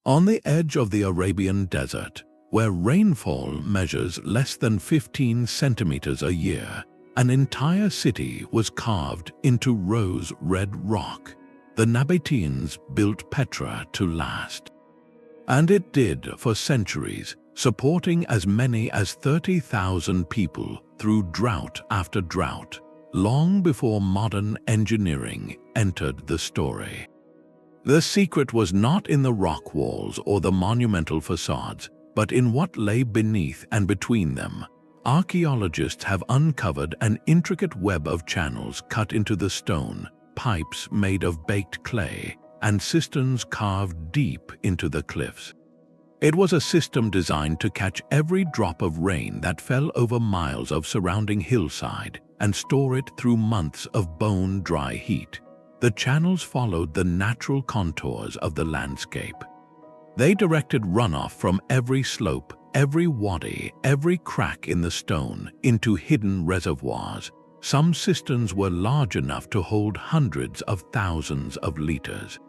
On the edge of the Arabian desert, where rainfall measures less than 15 centimeters a year, an entire city was carved into rose-red rock. The Nabateans built Petra to last. And it did for centuries, supporting as many as 30,000 people through drought after drought, long before modern engineering entered the story. The secret was not in the rock walls or the monumental facades, but in what lay beneath and between them. Archaeologists have uncovered an intricate web of channels cut into the stone, pipes made of baked clay, and cisterns carved deep into the cliffs. It was a system designed to catch every drop of rain that fell over miles of surrounding hillside and store it through months of bone-dry heat. The channels followed the natural contours of the landscape. They directed runoff from every slope, every wadi, every crack in the stone into hidden reservoirs. Some cisterns were large enough to hold hundreds of thousands of liters.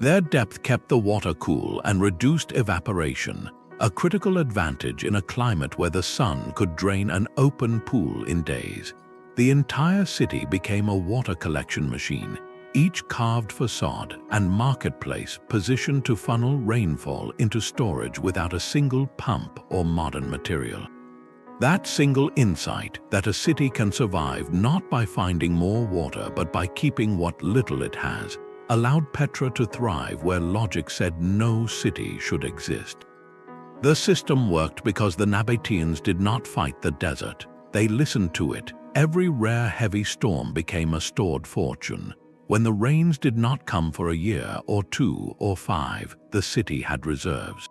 Their depth kept the water cool and reduced evaporation, a critical advantage in a climate where the sun could drain an open pool in days. The entire city became a water collection machine, each carved facade and marketplace positioned to funnel rainfall into storage without a single pump or modern material. That single insight that a city can survive not by finding more water but by keeping what little it has, allowed Petra to thrive where logic said no city should exist. The system worked because the Nabateans did not fight the desert. They listened to it. Every rare heavy storm became a stored fortune. When the rains did not come for a year or 2 or 5, the city had reserves.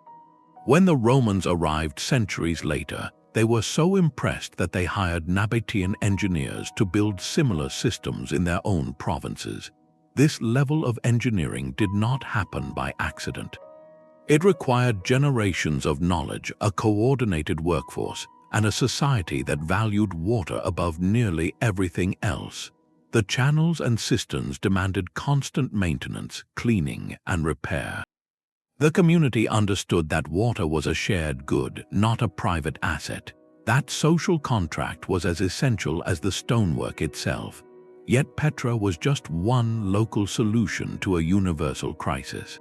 When the Romans arrived centuries later, they were so impressed that they hired Nabatean engineers to build similar systems in their own provinces. This level of engineering did not happen by accident. It required generations of knowledge, a coordinated workforce, and a society that valued water above nearly everything else. The channels and cisterns demanded constant maintenance, cleaning, and repair. The community understood that water was a shared good, not a private asset. That social contract was as essential as the stonework itself. Yet Petra was just one local solution to a universal crisis.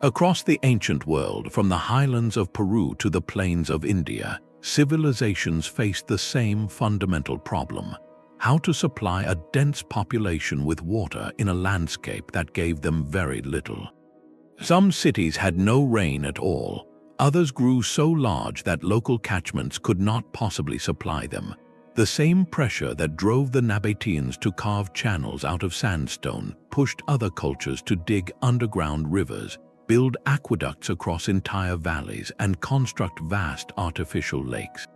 Across the ancient world, from the highlands of Peru to the plains of India, civilizations faced the same fundamental problem: how to supply a dense population with water in a landscape that gave them very little. Some cities had no rain at all. Others grew so large that local catchments could not possibly supply them. The same pressure that drove the Nabateans to carve channels out of sandstone pushed other cultures to dig underground rivers, build aqueducts across entire valleys, and construct vast artificial lakes.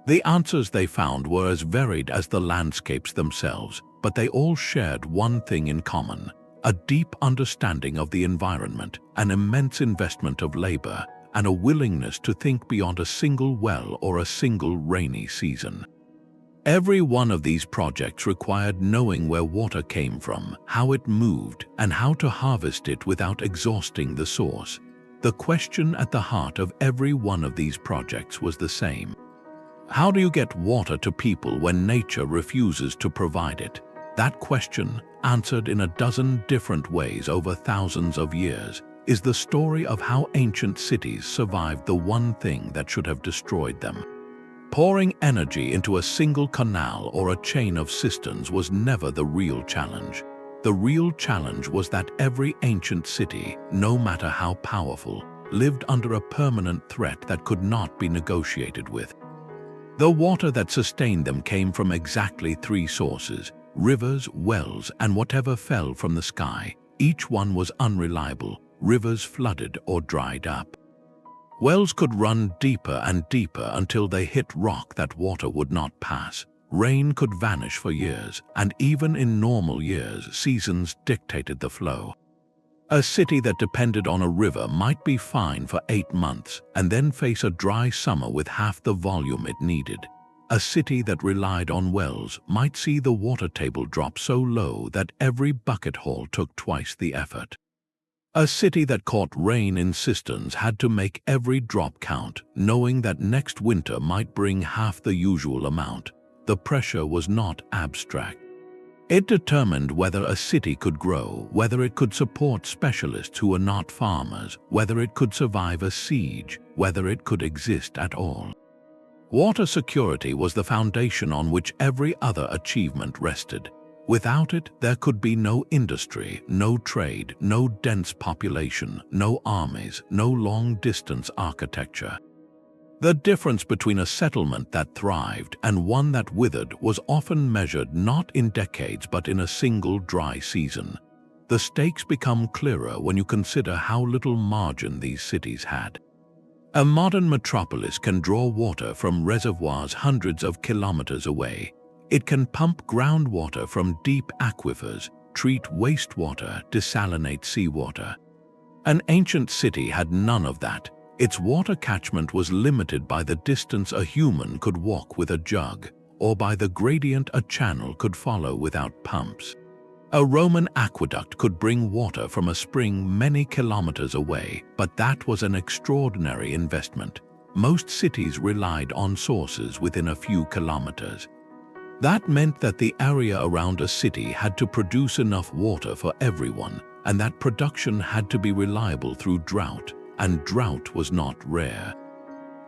The answers they found were as varied as the landscapes themselves, but they all shared one thing in common: a deep understanding of the environment, an immense investment of labor, and a willingness to think beyond a single well or a single rainy season. Every one of these projects required knowing where water came from, how it moved, and how to harvest it without exhausting the source. The question at the heart of every one of these projects was the same. How do you get water to people when nature refuses to provide it? That question, answered in a dozen different ways over thousands of years, is the story of how ancient cities survived the one thing that should have destroyed them. Pouring energy into a single canal or a chain of cisterns was never the real challenge. The real challenge was that every ancient city, no matter how powerful, lived under a permanent threat that could not be negotiated with. The water that sustained them came from exactly 3 sources: rivers, wells, and whatever fell from the sky. Each one was unreliable. Rivers flooded or dried up. Wells could run deeper and deeper until they hit rock that water would not pass. Rain could vanish for years, and even in normal years, seasons dictated the flow. A city that depended on a river might be fine for 8 months and then face a dry summer with half the volume it needed. A city that relied on wells might see the water table drop so low that every bucket haul took twice the effort. A city that caught rain in cisterns had to make every drop count, knowing that next winter might bring half the usual amount. The pressure was not abstract. It determined whether a city could grow, whether it could support specialists who were not farmers, whether it could survive a siege, whether it could exist at all. Water security was the foundation on which every other achievement rested. Without it, there could be no industry, no trade, no dense population, no armies, no long-distance architecture. The difference between a settlement that thrived and one that withered was often measured not in decades but in a single dry season. The stakes become clearer when you consider how little margin these cities had. A modern metropolis can draw water from reservoirs hundreds of kilometers away. It can pump groundwater from deep aquifers, treat wastewater, desalinate seawater. An ancient city had none of that. Its water catchment was limited by the distance a human could walk with a jug, or by the gradient a channel could follow without pumps. A Roman aqueduct could bring water from a spring many kilometers away, but that was an extraordinary investment. Most cities relied on sources within a few kilometers. That meant that the area around a city had to produce enough water for everyone, and that production had to be reliable through drought, and drought was not rare.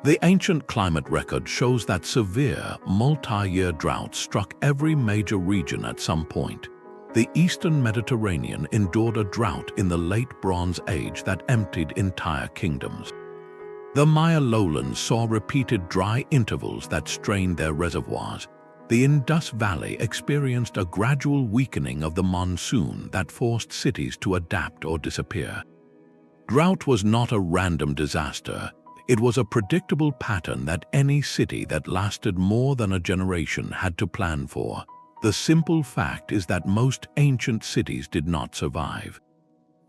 The ancient climate record shows that severe, multi-year droughts struck every major region at some point. The eastern Mediterranean endured a drought in the late Bronze Age that emptied entire kingdoms. The Maya lowlands saw repeated dry intervals that strained their reservoirs. The Indus Valley experienced a gradual weakening of the monsoon that forced cities to adapt or disappear. Drought was not a random disaster. It was a predictable pattern that any city that lasted more than a generation had to plan for. The simple fact is that most ancient cities did not survive.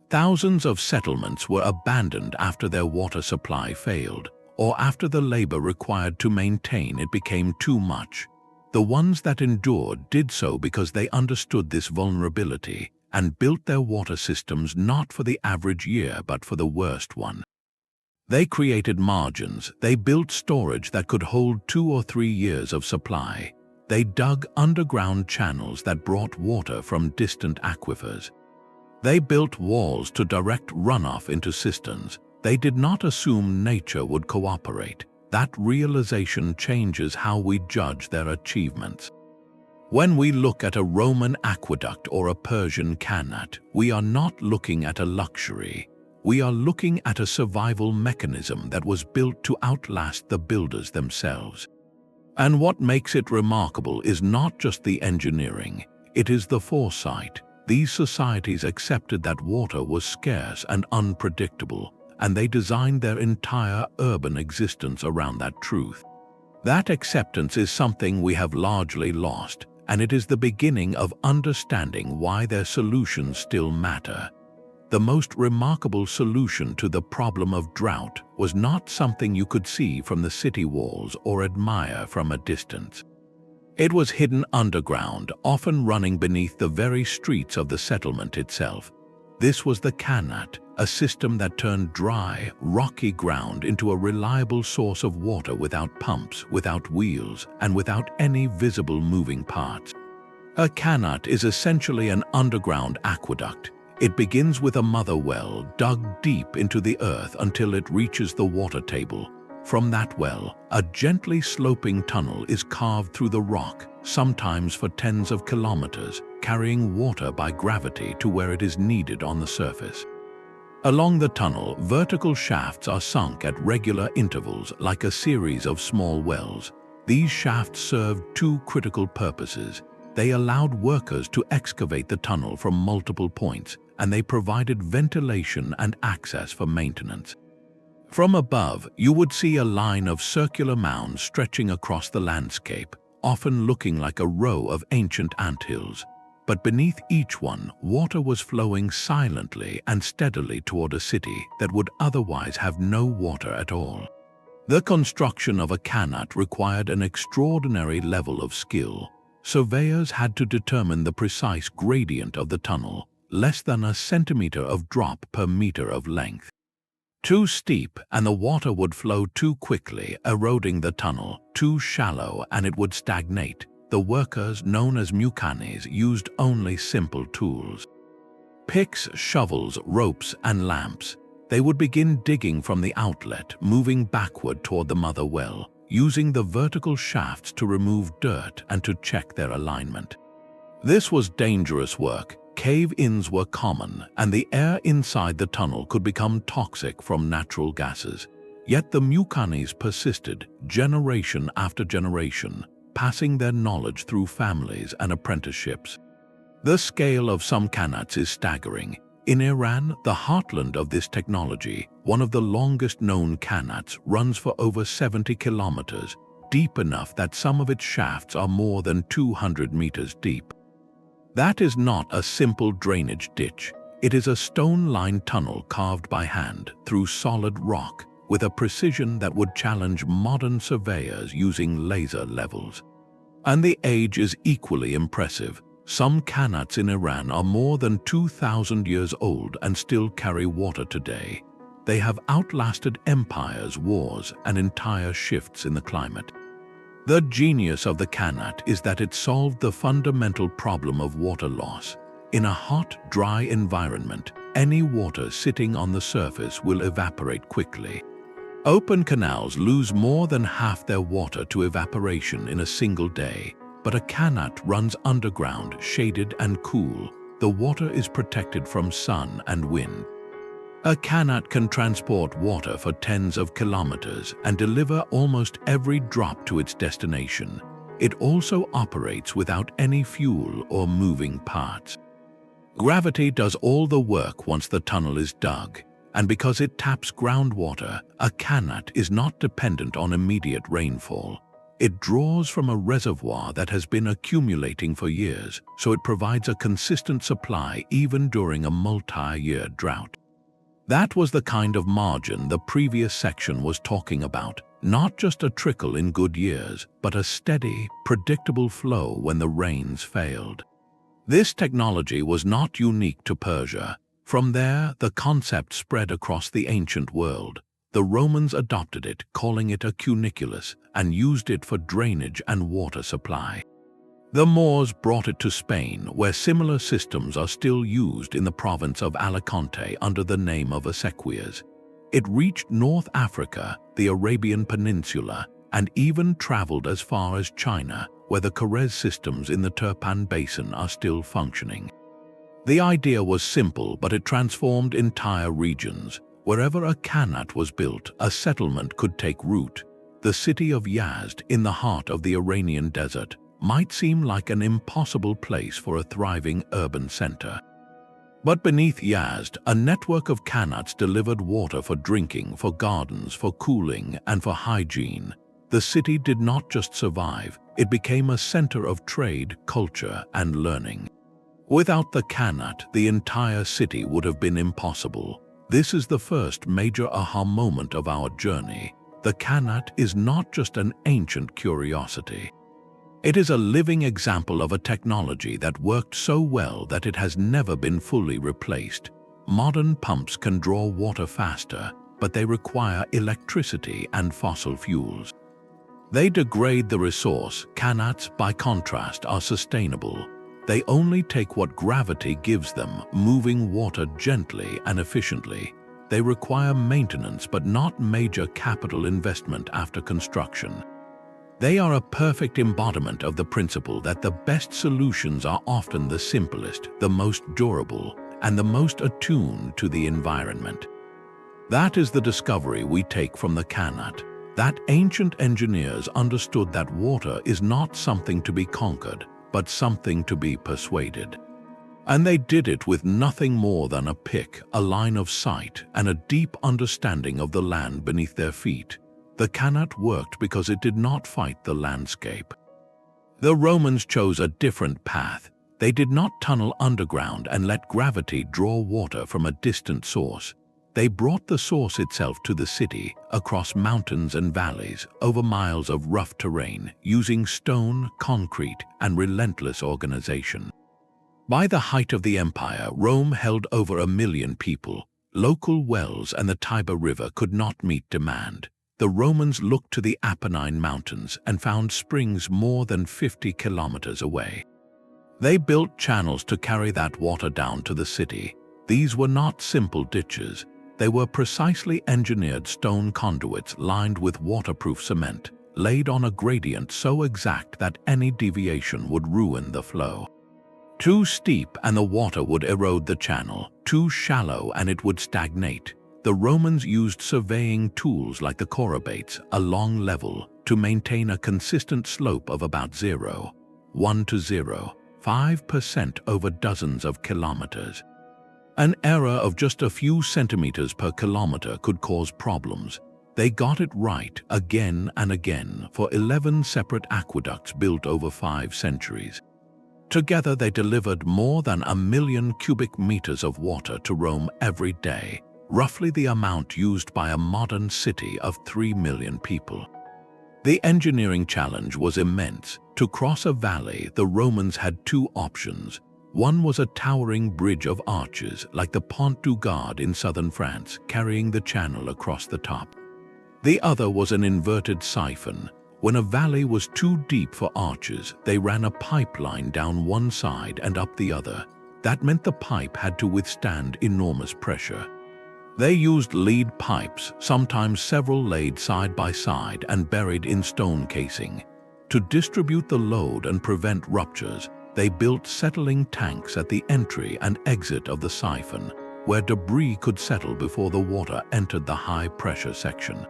Thousands of settlements were abandoned after their water supply failed, or after the labor required to maintain it became too much. The ones that endured did so because they understood this vulnerability and built their water systems not for the average year but for the worst one. They created margins. They built storage that could hold 2 or 3 years of supply. They dug underground channels that brought water from distant aquifers. They built walls to direct runoff into cisterns. They did not assume nature would cooperate. That realization changes how we judge their achievements. When we look at a Roman aqueduct or a Persian qanat, we are not looking at a luxury. We are looking at a survival mechanism that was built to outlast the builders themselves. And what makes it remarkable is not just the engineering, it is the foresight. These societies accepted that water was scarce and unpredictable, and they designed their entire urban existence around that truth. That acceptance is something we have largely lost, and it is the beginning of understanding why their solutions still matter. The most remarkable solution to the problem of drought was not something you could see from the city walls or admire from a distance. It was hidden underground, often running beneath the very streets of the settlement itself. This was the qanat, a system that turned dry, rocky ground into a reliable source of water without pumps, without wheels, and without any visible moving parts. A qanat is essentially an underground aqueduct. It begins with a mother well dug deep into the earth until it reaches the water table. From that well, a gently sloping tunnel is carved through the rock, sometimes for tens of kilometers, carrying water by gravity to where it is needed on the surface. Along the tunnel, vertical shafts are sunk at regular intervals like a series of small wells. These shafts served 2 critical purposes. They allowed workers to excavate the tunnel from multiple points, and they provided ventilation and access for maintenance. From above, you would see a line of circular mounds stretching across the landscape, often looking like a row of ancient anthills. But beneath each one, water was flowing silently and steadily toward a city that would otherwise have no water at all. The construction of a qanat required an extraordinary level of skill. Surveyors had to determine the precise gradient of the tunnel, less than a centimeter of drop per meter of length. Too steep and the water would flow too quickly, eroding the tunnel. Too shallow and it would stagnate. The workers, known as muqanis, used only simple tools. Picks, shovels, ropes, and lamps. They would begin digging from the outlet, moving backward toward the mother well, using the vertical shafts to remove dirt and to check their alignment. This was dangerous work. Cave-ins were common, and the air inside the tunnel could become toxic from natural gases. Yet the muqanis persisted, generation after generation, passing their knowledge through families and apprenticeships. The scale of some qanats is staggering. In Iran, the heartland of this technology, one of the longest known qanats runs for over 70 kilometers, deep enough that some of its shafts are more than 200 meters deep. That is not a simple drainage ditch. It is a stone-lined tunnel carved by hand through solid rock with a precision that would challenge modern surveyors using laser levels. And the age is equally impressive. Some qanats in Iran are more than 2,000 years old and still carry water today. They have outlasted empires, wars, and entire shifts in the climate. The genius of the qanat is that it solved the fundamental problem of water loss. In a hot, dry environment, any water sitting on the surface will evaporate quickly. Open canals lose more than half their water to evaporation in a single day. But a qanat runs underground, shaded and cool. The water is protected from sun and wind. A qanat can transport water for tens of kilometers and deliver almost every drop to its destination. It also operates without any fuel or moving parts. Gravity does all the work once the tunnel is dug, and because it taps groundwater, a qanat is not dependent on immediate rainfall. It draws from a reservoir that has been accumulating for years, so it provides a consistent supply even during a multi-year drought. That was the kind of margin the previous section was talking about, not just a trickle in good years, but a steady, predictable flow when the rains failed. This technology was not unique to Persia. From there, the concept spread across the ancient world. The Romans adopted it, calling it a cuniculus, and used it for drainage and water supply. The Moors brought it to Spain, where similar systems are still used in the province of Alicante under the name of acequias. It reached North Africa, the Arabian Peninsula, and even traveled as far as China, where the Kharez systems in the Turpan Basin are still functioning. The idea was simple, but it transformed entire regions. Wherever a qanat was built, a settlement could take root. The city of Yazd, in the heart of the Iranian desert, might seem like an impossible place for a thriving urban center. But beneath Yazd, a network of qanats delivered water for drinking, for gardens, for cooling, and for hygiene. The city did not just survive, it became a center of trade, culture, and learning. Without the qanat, the entire city would have been impossible. This is the first major aha moment of our journey. The qanat is not just an ancient curiosity. It is a living example of a technology that worked so well that it has never been fully replaced. Modern pumps can draw water faster, but they require electricity and fossil fuels. They degrade the resource. Qanats, by contrast, are sustainable. They only take what gravity gives them, moving water gently and efficiently. They require maintenance but not major capital investment after construction. They are a perfect embodiment of the principle that the best solutions are often the simplest, the most durable, and the most attuned to the environment. That is the discovery we take from the qanat, that ancient engineers understood that water is not something to be conquered, but something to be persuaded. And they did it with nothing more than a pick, a line of sight, and a deep understanding of the land beneath their feet. The qanat worked because it did not fight the landscape. The Romans chose a different path. They did not tunnel underground and let gravity draw water from a distant source. They brought the source itself to the city, across mountains and valleys, over miles of rough terrain, using stone, concrete, and relentless organization. By the height of the empire, Rome held over 1 million people. Local wells and the Tiber River could not meet demand. The Romans looked to the Apennine Mountains and found springs more than 50 kilometers away. They built channels to carry that water down to the city. These were not simple ditches. They were precisely engineered stone conduits lined with waterproof cement, laid on a gradient so exact that any deviation would ruin the flow. Too steep and the water would erode the channel, too shallow and it would stagnate. The Romans used surveying tools like the chorobates, a long level, to maintain a consistent slope of about 0.1 to 0.5% over dozens of kilometers. An error of just a few centimeters per kilometer could cause problems. They got it right again and again for 11 separate aqueducts built over 5 centuries. Together they delivered more than 1 million cubic meters of water to Rome every day, roughly the amount used by a modern city of 3 million people. The engineering challenge was immense. To cross a valley, the Romans had 2 options. One was a towering bridge of arches like the Pont du Gard in southern France, carrying the channel across the top. The other was an inverted siphon. When a valley was too deep for arches, they ran a pipeline down one side and up the other. That meant the pipe had to withstand enormous pressure. They used lead pipes, sometimes several laid side by side and buried in stone casing. To distribute the load and prevent ruptures, they built settling tanks at the entry and exit of the siphon, where debris could settle before the water entered the high-pressure section.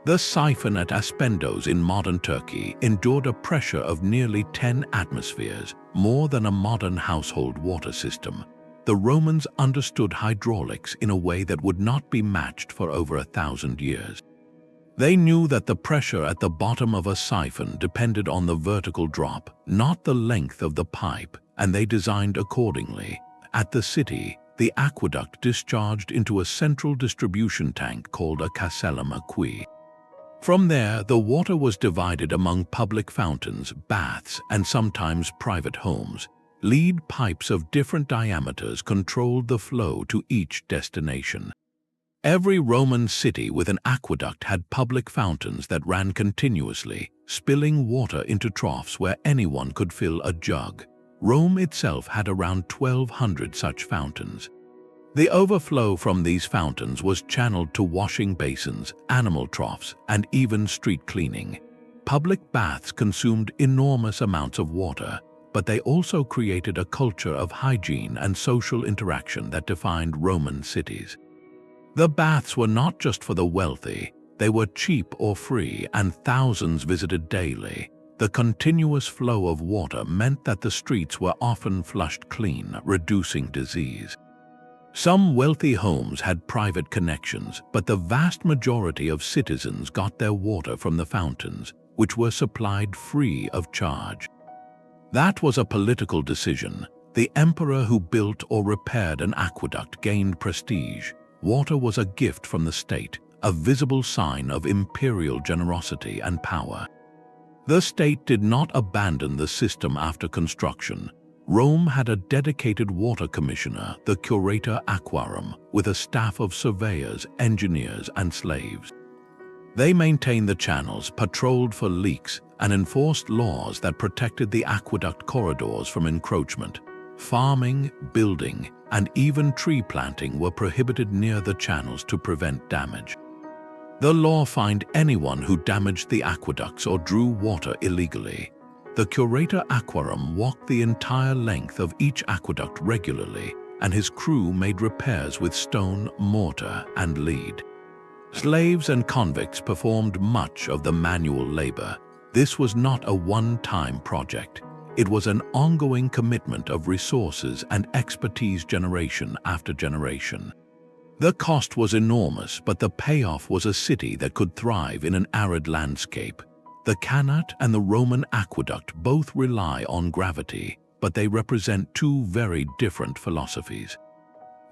The siphon at Aspendos in modern Turkey endured a pressure of nearly 10 atmospheres, more than a modern household water system. The Romans understood hydraulics in a way that would not be matched for over 1,000 years. They knew that the pressure at the bottom of a siphon depended on the vertical drop, not the length of the pipe, and they designed accordingly. At the city, the aqueduct discharged into a central distribution tank called a castellum aquae. From there, the water was divided among public fountains, baths, and sometimes private homes. Lead pipes of different diameters controlled the flow to each destination. Every Roman city with an aqueduct had public fountains that ran continuously, spilling water into troughs where anyone could fill a jug. Rome itself had around 1,200 such fountains. The overflow from these fountains was channeled to washing basins, animal troughs, and even street cleaning. Public baths consumed enormous amounts of water, but they also created a culture of hygiene and social interaction that defined Roman cities. The baths were not just for the wealthy, they were cheap or free, and thousands visited daily. The continuous flow of water meant that the streets were often flushed clean, reducing disease. Some wealthy homes had private connections, but the vast majority of citizens got their water from the fountains, which were supplied free of charge. That was a political decision. The emperor who built or repaired an aqueduct gained prestige. Water was a gift from the state, a visible sign of imperial generosity and power. The state did not abandon the system after construction. Rome had a dedicated water commissioner, the Curator Aquarum, with a staff of surveyors, engineers, and slaves. They maintained the channels, patrolled for leaks, and enforced laws that protected the aqueduct corridors from encroachment. Farming, building, and even tree planting were prohibited near the channels to prevent damage. The law fined anyone who damaged the aqueducts or drew water illegally. The Curator Aquarum walked the entire length of each aqueduct regularly, and his crew made repairs with stone, mortar, and lead. Slaves and convicts performed much of the manual labor. This was not a one-time project. It was an ongoing commitment of resources and expertise generation after generation. The cost was enormous, but the payoff was a city that could thrive in an arid landscape. The Qanat and the Roman aqueduct both rely on gravity, but they represent 2 very different philosophies.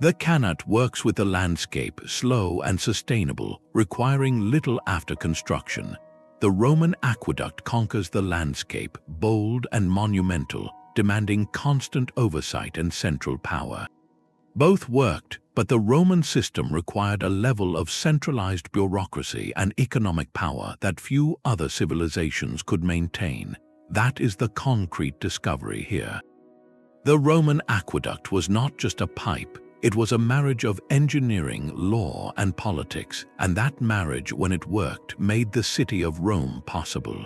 The Qanat works with the landscape, slow and sustainable, requiring little after construction. The Roman aqueduct conquers the landscape, bold and monumental, demanding constant oversight and central power. Both worked, but the Roman system required a level of centralized bureaucracy and economic power that few other civilizations could maintain. That is the concrete discovery here. The Roman aqueduct was not just a pipe, it was a marriage of engineering, law, and politics, and that marriage, when it worked, made the city of Rome possible.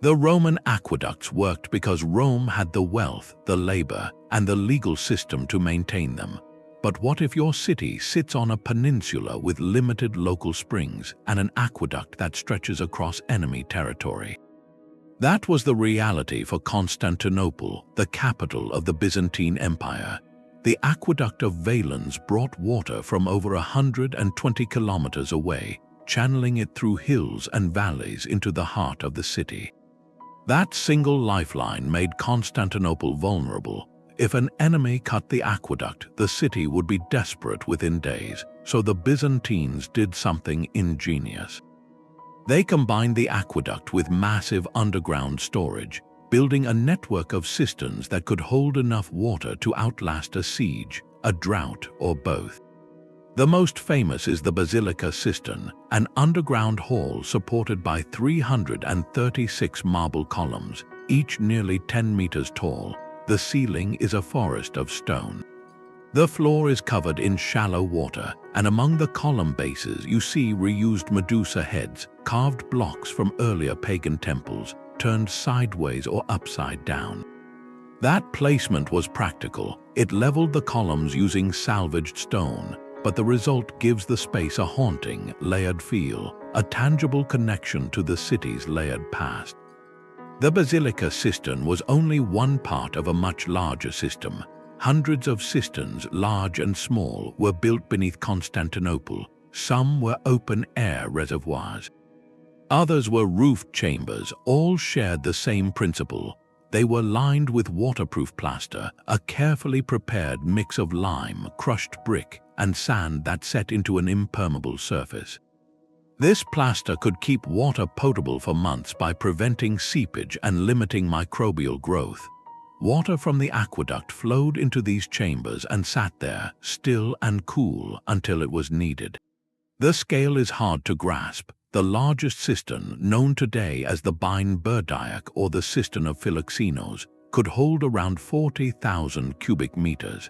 The Roman aqueducts worked because Rome had the wealth, the labor, and the legal system to maintain them. But what if your city sits on a peninsula with limited local springs and an aqueduct that stretches across enemy territory? That was the reality for Constantinople, the capital of the Byzantine Empire. The Aqueduct of Valens brought water from over 120 kilometers away, channeling it through hills and valleys into the heart of the city. That single lifeline made Constantinople vulnerable. If an enemy cut the aqueduct, the city would be desperate within days, so the Byzantines did something ingenious. They combined the aqueduct with massive underground storage, building a network of cisterns that could hold enough water to outlast a siege, a drought, or both. The most famous is the Basilica Cistern, an underground hall supported by 336 marble columns, each nearly 10 meters tall. The ceiling is a forest of stone. The floor is covered in shallow water, and among the column bases you see reused Medusa heads, carved blocks from earlier pagan temples, turned sideways or upside down. That placement was practical. It leveled the columns using salvaged stone, but the result gives the space a haunting, layered feel, a tangible connection to the city's layered past. The Basilica Cistern was only one part of a much larger system. Hundreds of cisterns, large and small, were built beneath Constantinople. Some were open-air reservoirs. Others were roofed chambers. All shared the same principle. They were lined with waterproof plaster, a carefully prepared mix of lime, crushed brick, and sand that set into an impermeable surface. This plaster could keep water potable for months by preventing seepage and limiting microbial growth. Water from the aqueduct flowed into these chambers and sat there, still and cool, until it was needed. The scale is hard to grasp. The largest cistern, known today as the Bine Berdyak or the Cistern of Philoxenos, could hold around 40,000 cubic meters.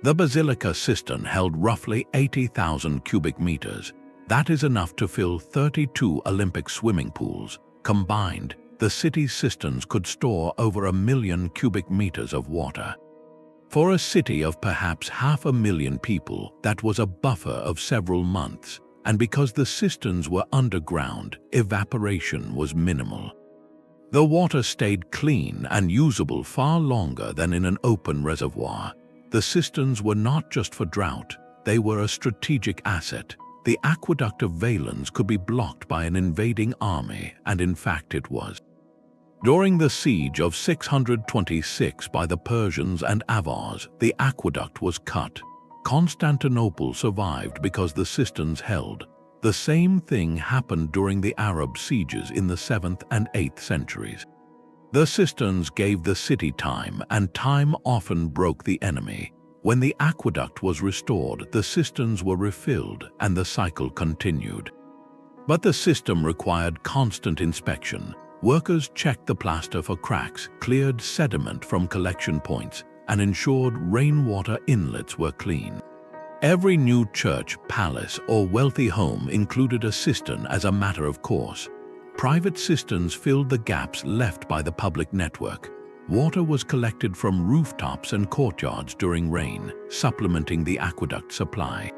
The Basilica Cistern held roughly 80,000 cubic meters. That is enough to fill 32 Olympic swimming pools. Combined, the city's cisterns could store over 1 million cubic meters of water. For a city of perhaps 500,000 people, that was a buffer of several months. And because the cisterns were underground, evaporation was minimal. The water stayed clean and usable far longer than in an open reservoir. The cisterns were not just for drought, they were a strategic asset. The Aqueduct of Valens could be blocked by an invading army, and in fact it was. During the siege of 626 by the Persians and Avars, the aqueduct was cut. Constantinople survived because the cisterns held. The same thing happened during the Arab sieges in the 7th and 8th centuries. The cisterns gave the city time, and time often broke the enemy. When the aqueduct was restored, the cisterns were refilled, and the cycle continued. But the system required constant inspection. Workers checked the plaster for cracks, cleared sediment from collection points, and ensured rainwater inlets were clean. Every new church, palace, or wealthy home included a cistern as a matter of course. Private cisterns filled the gaps left by the public network. Water was collected from rooftops and courtyards during rain, supplementing the aqueduct supply.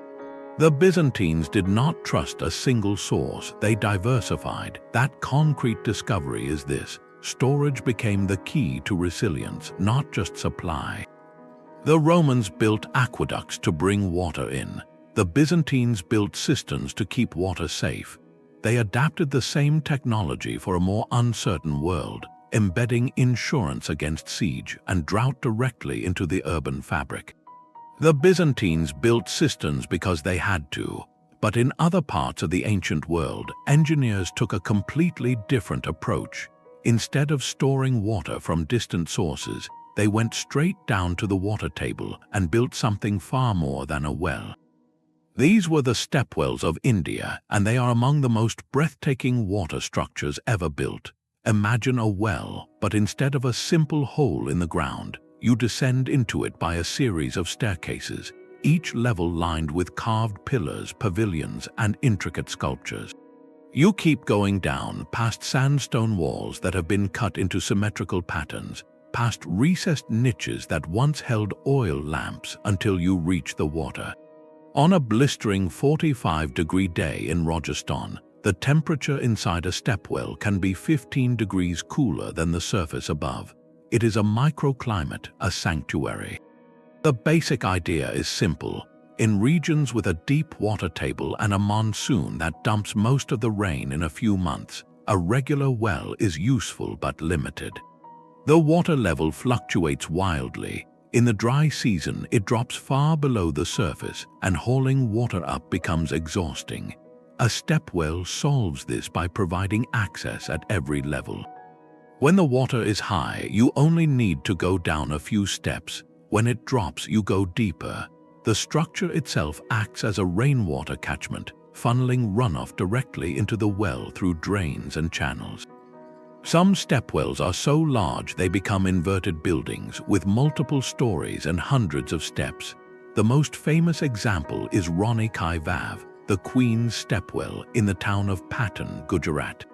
The Byzantines did not trust a single source, they diversified. That concrete discovery is this: storage became the key to resilience, not just supply. The Romans built aqueducts to bring water in. The Byzantines built cisterns to keep water safe. They adapted the same technology for a more uncertain world, embedding insurance against siege and drought directly into the urban fabric. The Byzantines built cisterns because they had to, but in other parts of the ancient world, engineers took a completely different approach. Instead of storing water from distant sources, they went straight down to the water table and built something far more than a well. These were the Stepwells of India, and they are among the most breathtaking water structures ever built. Imagine a well, but instead of a simple hole in the ground, you descend into it by a series of staircases, each level lined with carved pillars, pavilions, and intricate sculptures. You keep going down past sandstone walls that have been cut into symmetrical patterns, past recessed niches that once held oil lamps until you reach the water. On a blistering 45-degree day in Rajasthan, the temperature inside a stepwell can be 15 degrees cooler than the surface above. It is a microclimate, a sanctuary. The basic idea is simple. In regions with a deep water table and a monsoon that dumps most of the rain in a few months, a regular well is useful but limited. The water level fluctuates wildly. In the dry season, it drops far below the surface, and hauling water up becomes exhausting. A stepwell solves this by providing access at every level. When the water is high, you only need to go down a few steps. When it drops, you go deeper. The structure itself acts as a rainwater catchment, funneling runoff directly into the well through drains and channels. Some stepwells are so large they become inverted buildings with multiple stories and hundreds of steps. The most famous example is Rani Kai Vav, the Queen's Stepwell in the town of Patan, Gujarat.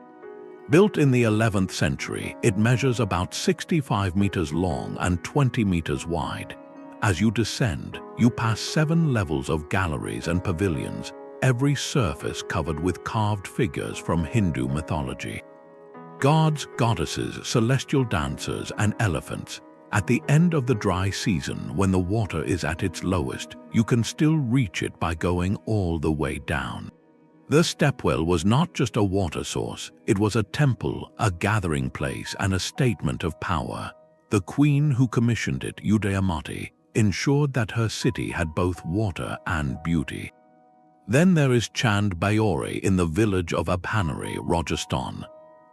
Built in the 11th century, it measures about 65 meters long and 20 meters wide. As you descend, you pass 7 levels of galleries and pavilions, every surface covered with carved figures from Hindu mythology. Gods, goddesses, celestial dancers, and elephants. At the end of the dry season, when the water is at its lowest, you can still reach it by going all the way down. The stepwell was not just a water source, it was a temple, a gathering place, and a statement of power. The queen who commissioned it, Udayamati, ensured that her city had both water and beauty. Then there is Chand Bayori in the village of Abhanari, Rajasthan.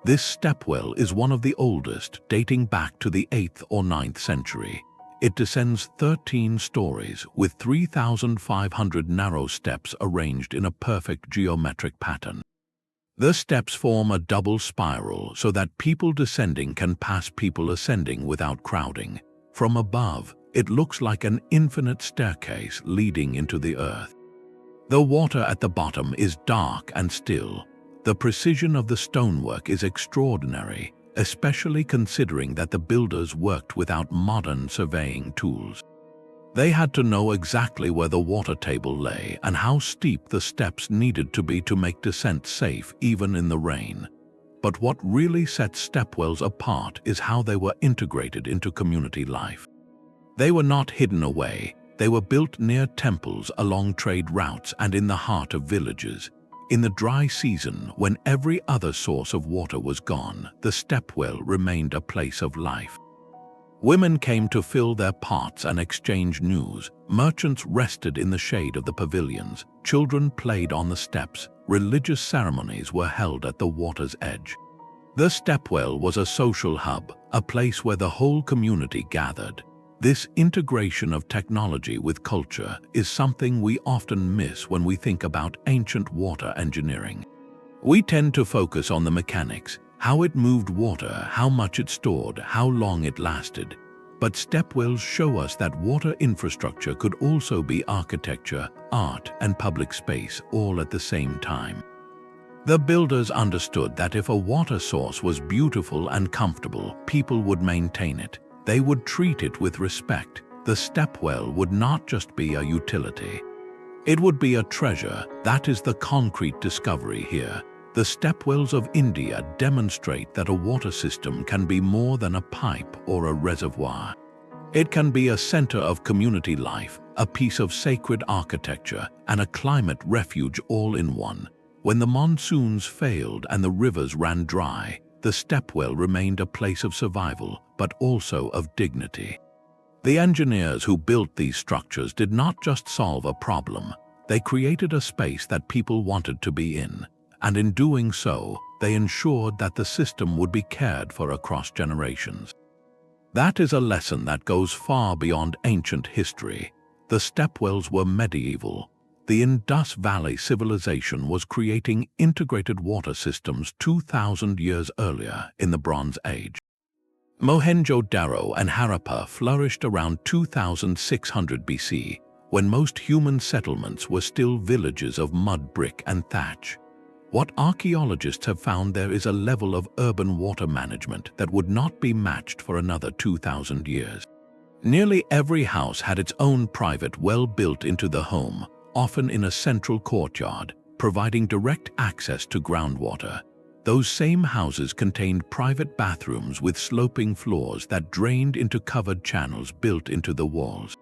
This stepwell is one of the oldest, dating back to the 8th or 9th century. It descends 13 stories with 3,500 narrow steps arranged in a perfect geometric pattern. The steps form a double spiral so that people descending can pass people ascending without crowding. From above, it looks like an infinite staircase leading into the earth. The water at the bottom is dark and still. The precision of the stonework is extraordinary, especially considering that the builders worked without modern surveying tools. They had to know exactly where the water table lay and how steep the steps needed to be to make descent safe even in the rain. But what really sets stepwells apart is how they were integrated into community life. They were not hidden away. They were built near temples, along trade routes, and in the heart of villages. In the dry season, when every other source of water was gone, the stepwell remained a place of life. Women came to fill their pots and exchange news. Merchants rested in the shade of the pavilions. Children played on the steps. Religious ceremonies were held at the water's edge. The stepwell was a social hub, a place where the whole community gathered. This integration of technology with culture is something we often miss when we think about ancient water engineering. We tend to focus on the mechanics, how it moved water, how much it stored, how long it lasted. But stepwells show us that water infrastructure could also be architecture, art, and public space all at the same time. The builders understood that if a water source was beautiful and comfortable, people would maintain it. They would treat it with respect. The stepwell would not just be a utility. It would be a treasure. That is the concrete discovery here. The stepwells of India demonstrate that a water system can be more than a pipe or a reservoir. It can be a center of community life, a piece of sacred architecture, and a climate refuge all in one. When the monsoons failed and the rivers ran dry, the stepwell remained a place of survival, but also of dignity. The engineers who built these structures did not just solve a problem, they created a space that people wanted to be in. And in doing so, they ensured that the system would be cared for across generations. That is a lesson that goes far beyond ancient history. The Stepwells were medieval. The Indus Valley civilization was creating integrated water systems 2,000 years earlier in the Bronze Age. Mohenjo-Daro and Harappa flourished around 2600 BC, when most human settlements were still villages of mud, brick, and thatch. What archaeologists have found there is a level of urban water management that would not be matched for another 2,000 years. Nearly every house had its own private well built into the home, often in a central courtyard, providing direct access to groundwater. Those same houses contained private bathrooms with sloping floors that drained into covered channels built into the walls.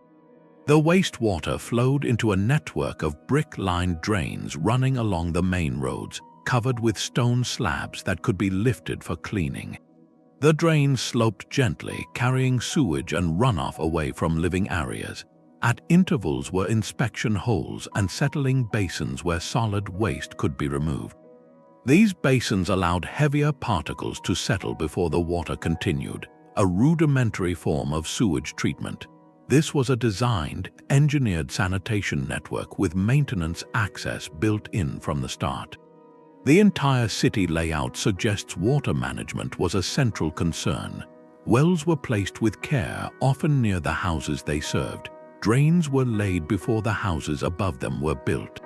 The wastewater flowed into a network of brick-lined drains running along the main roads, covered with stone slabs that could be lifted for cleaning. The drains sloped gently, carrying sewage and runoff away from living areas. At intervals were inspection holes and settling basins where solid waste could be removed. These basins allowed heavier particles to settle before the water continued, a rudimentary form of sewage treatment. This was a designed, engineered sanitation network with maintenance access built in from the start. The entire city layout suggests water management was a central concern. Wells were placed with care, often near the houses they served. Drains were laid before the houses above them were built.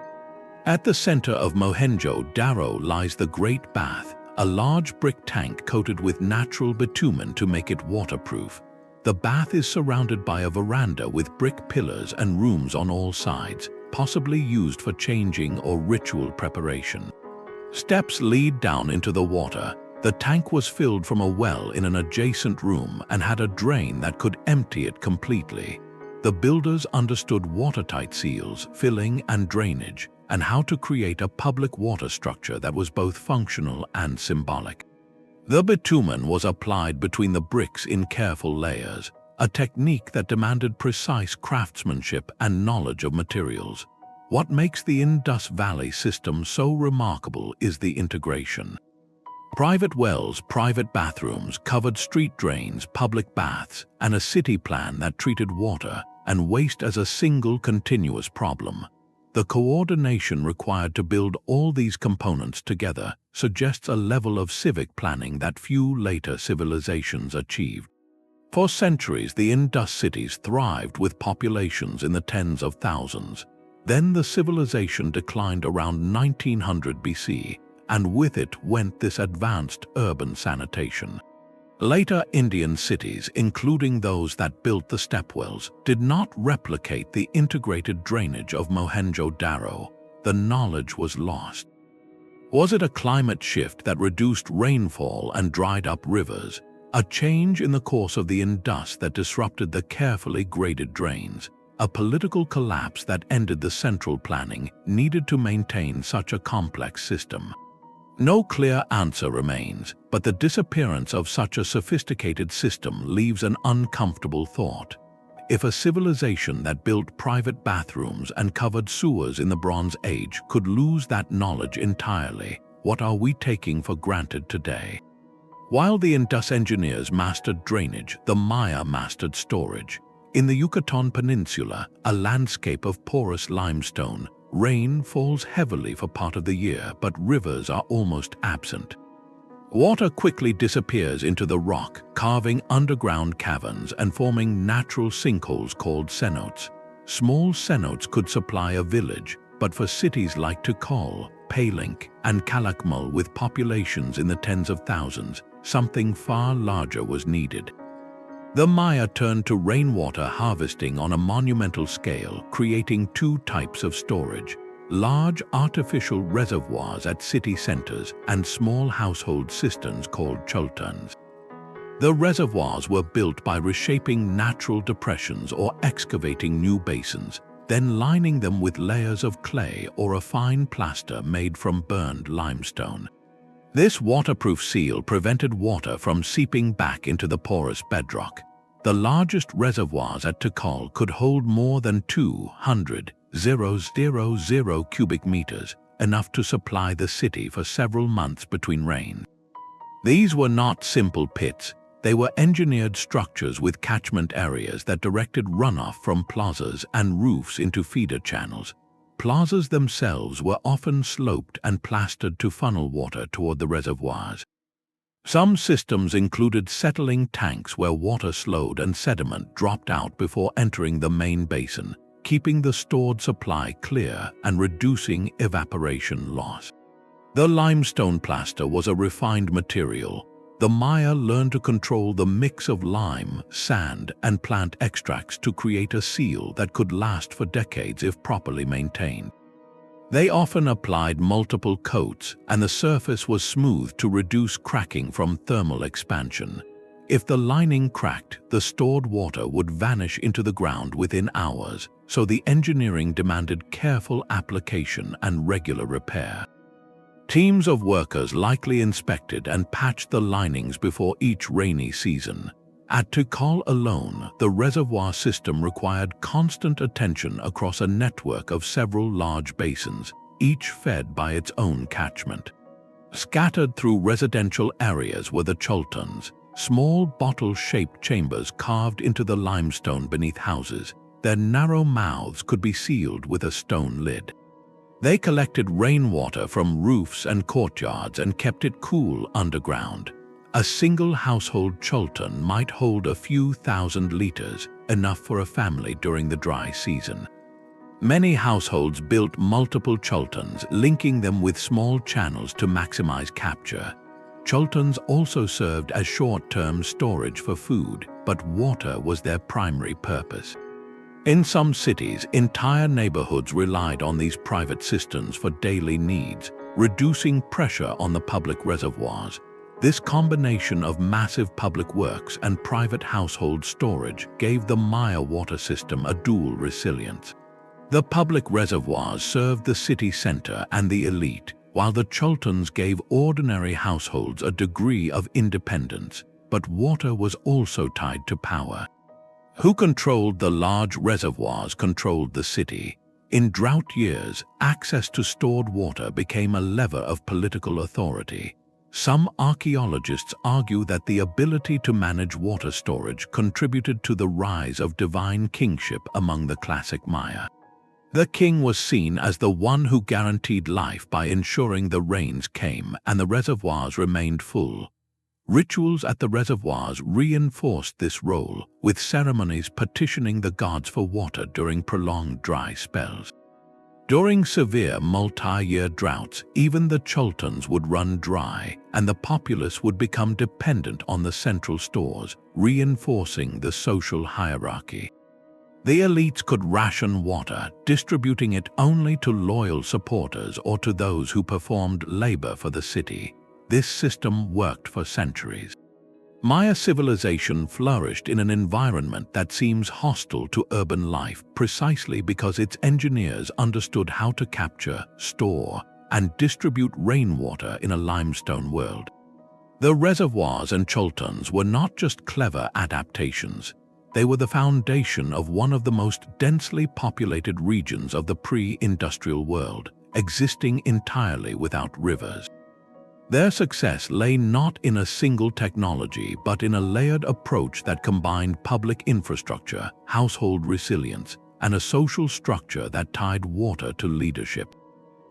At the center of Mohenjo-Daro lies the Great Bath, a large brick tank coated with natural bitumen to make it waterproof. The bath is surrounded by a veranda with brick pillars and rooms on all sides, possibly used for changing or ritual preparation. Steps lead down into the water. The tank was filled from a well in an adjacent room and had a drain that could empty it completely. The builders understood watertight seals, filling, and drainage, and how to create a public water structure that was both functional and symbolic. The bitumen was applied between the bricks in careful layers, a technique that demanded precise craftsmanship and knowledge of materials. What makes the Indus Valley system so remarkable is the integration. Private wells, private bathrooms, covered street drains, public baths, and a city plan that treated water and waste as a single continuous problem. The coordination required to build all these components together suggests a level of civic planning that few later civilizations achieved. For centuries, the Indus cities thrived with populations in the tens of thousands. Then the civilization declined around 1900 BC, and with it went this advanced urban sanitation. Later Indian cities, including those that built the Stepwells, did not replicate the integrated drainage of Mohenjo-Daro. The knowledge was lost. Was it a climate shift that reduced rainfall and dried up rivers? A change in the course of the Indus that disrupted the carefully graded drains? A political collapse that ended the central planning needed to maintain such a complex system? No clear answer remains, but the disappearance of such a sophisticated system leaves an uncomfortable thought. If a civilization that built private bathrooms and covered sewers in the Bronze Age could lose that knowledge entirely, what are we taking for granted today? While the Indus engineers mastered drainage, the Maya mastered storage. In the Yucatan Peninsula, a landscape of porous limestone, rain falls heavily for part of the year, but rivers are almost absent. Water quickly disappears into the rock, carving underground caverns and forming natural sinkholes called cenotes. Small cenotes could supply a village, but for cities like Tikal, Palenque, and Calakmul with populations in the tens of thousands, something far larger was needed. The Maya turned to rainwater harvesting on a monumental scale, creating two types of storage: large artificial reservoirs at city centers and small household cisterns called choltans. The reservoirs were built by reshaping natural depressions or excavating new basins, then lining them with layers of clay or a fine plaster made from burned limestone. This waterproof seal prevented water from seeping back into the porous bedrock. The largest reservoirs at Tikal could hold more than 200,000 cubic meters, enough to supply the city for several months between rains. These were not simple pits. They were engineered structures with catchment areas that directed runoff from plazas and roofs into feeder channels. Plazas themselves were often sloped and plastered to funnel water toward the reservoirs. Some systems included settling tanks where water slowed and sediment dropped out before entering the main basin, keeping the stored supply clear and reducing evaporation loss. The limestone plaster was a refined material. The Maya learned to control the mix of lime, sand, and plant extracts to create a seal that could last for decades if properly maintained. They often applied multiple coats, and the surface was smooth to reduce cracking from thermal expansion. If the lining cracked, the stored water would vanish into the ground within hours, so the engineering demanded careful application and regular repair. Teams of workers likely inspected and patched the linings before each rainy season. At Tikal alone, the reservoir system required constant attention across a network of several large basins, each fed by its own catchment. Scattered through residential areas were the choltons, small bottle-shaped chambers carved into the limestone beneath houses. Their narrow mouths could be sealed with a stone lid. They collected rainwater from roofs and courtyards and kept it cool underground. A single household cholton might hold a few thousand liters, enough for a family during the dry season. Many households built multiple choltons, linking them with small channels to maximize capture. Choltons also served as short-term storage for food, but water was their primary purpose. In some cities, entire neighborhoods relied on these private cisterns for daily needs, reducing pressure on the public reservoirs. This combination of massive public works and private household storage gave the Maya water system a dual resilience. The public reservoirs served the city center and the elite, while the choltons gave ordinary households a degree of independence. But water was also tied to power. Who controlled the large reservoirs controlled the city. In drought years, access to stored water became a lever of political authority. Some archaeologists argue that the ability to manage water storage contributed to the rise of divine kingship among the classic Maya. The king was seen as the one who guaranteed life by ensuring the rains came and the reservoirs remained full. Rituals at the reservoirs reinforced this role, with ceremonies petitioning the gods for water during prolonged dry spells. During severe multi-year droughts, even the choltons would run dry, and the populace would become dependent on the central stores, reinforcing the social hierarchy. The elites could ration water, distributing it only to loyal supporters or to those who performed labor for the city. This system worked for centuries. Maya civilization flourished in an environment that seems hostile to urban life precisely because its engineers understood how to capture, store, and distribute rainwater in a limestone world. The reservoirs and choltons were not just clever adaptations. They were the foundation of one of the most densely populated regions of the pre-industrial world, existing entirely without rivers. Their success lay not in a single technology but in a layered approach that combined public infrastructure, household resilience, and a social structure that tied water to leadership.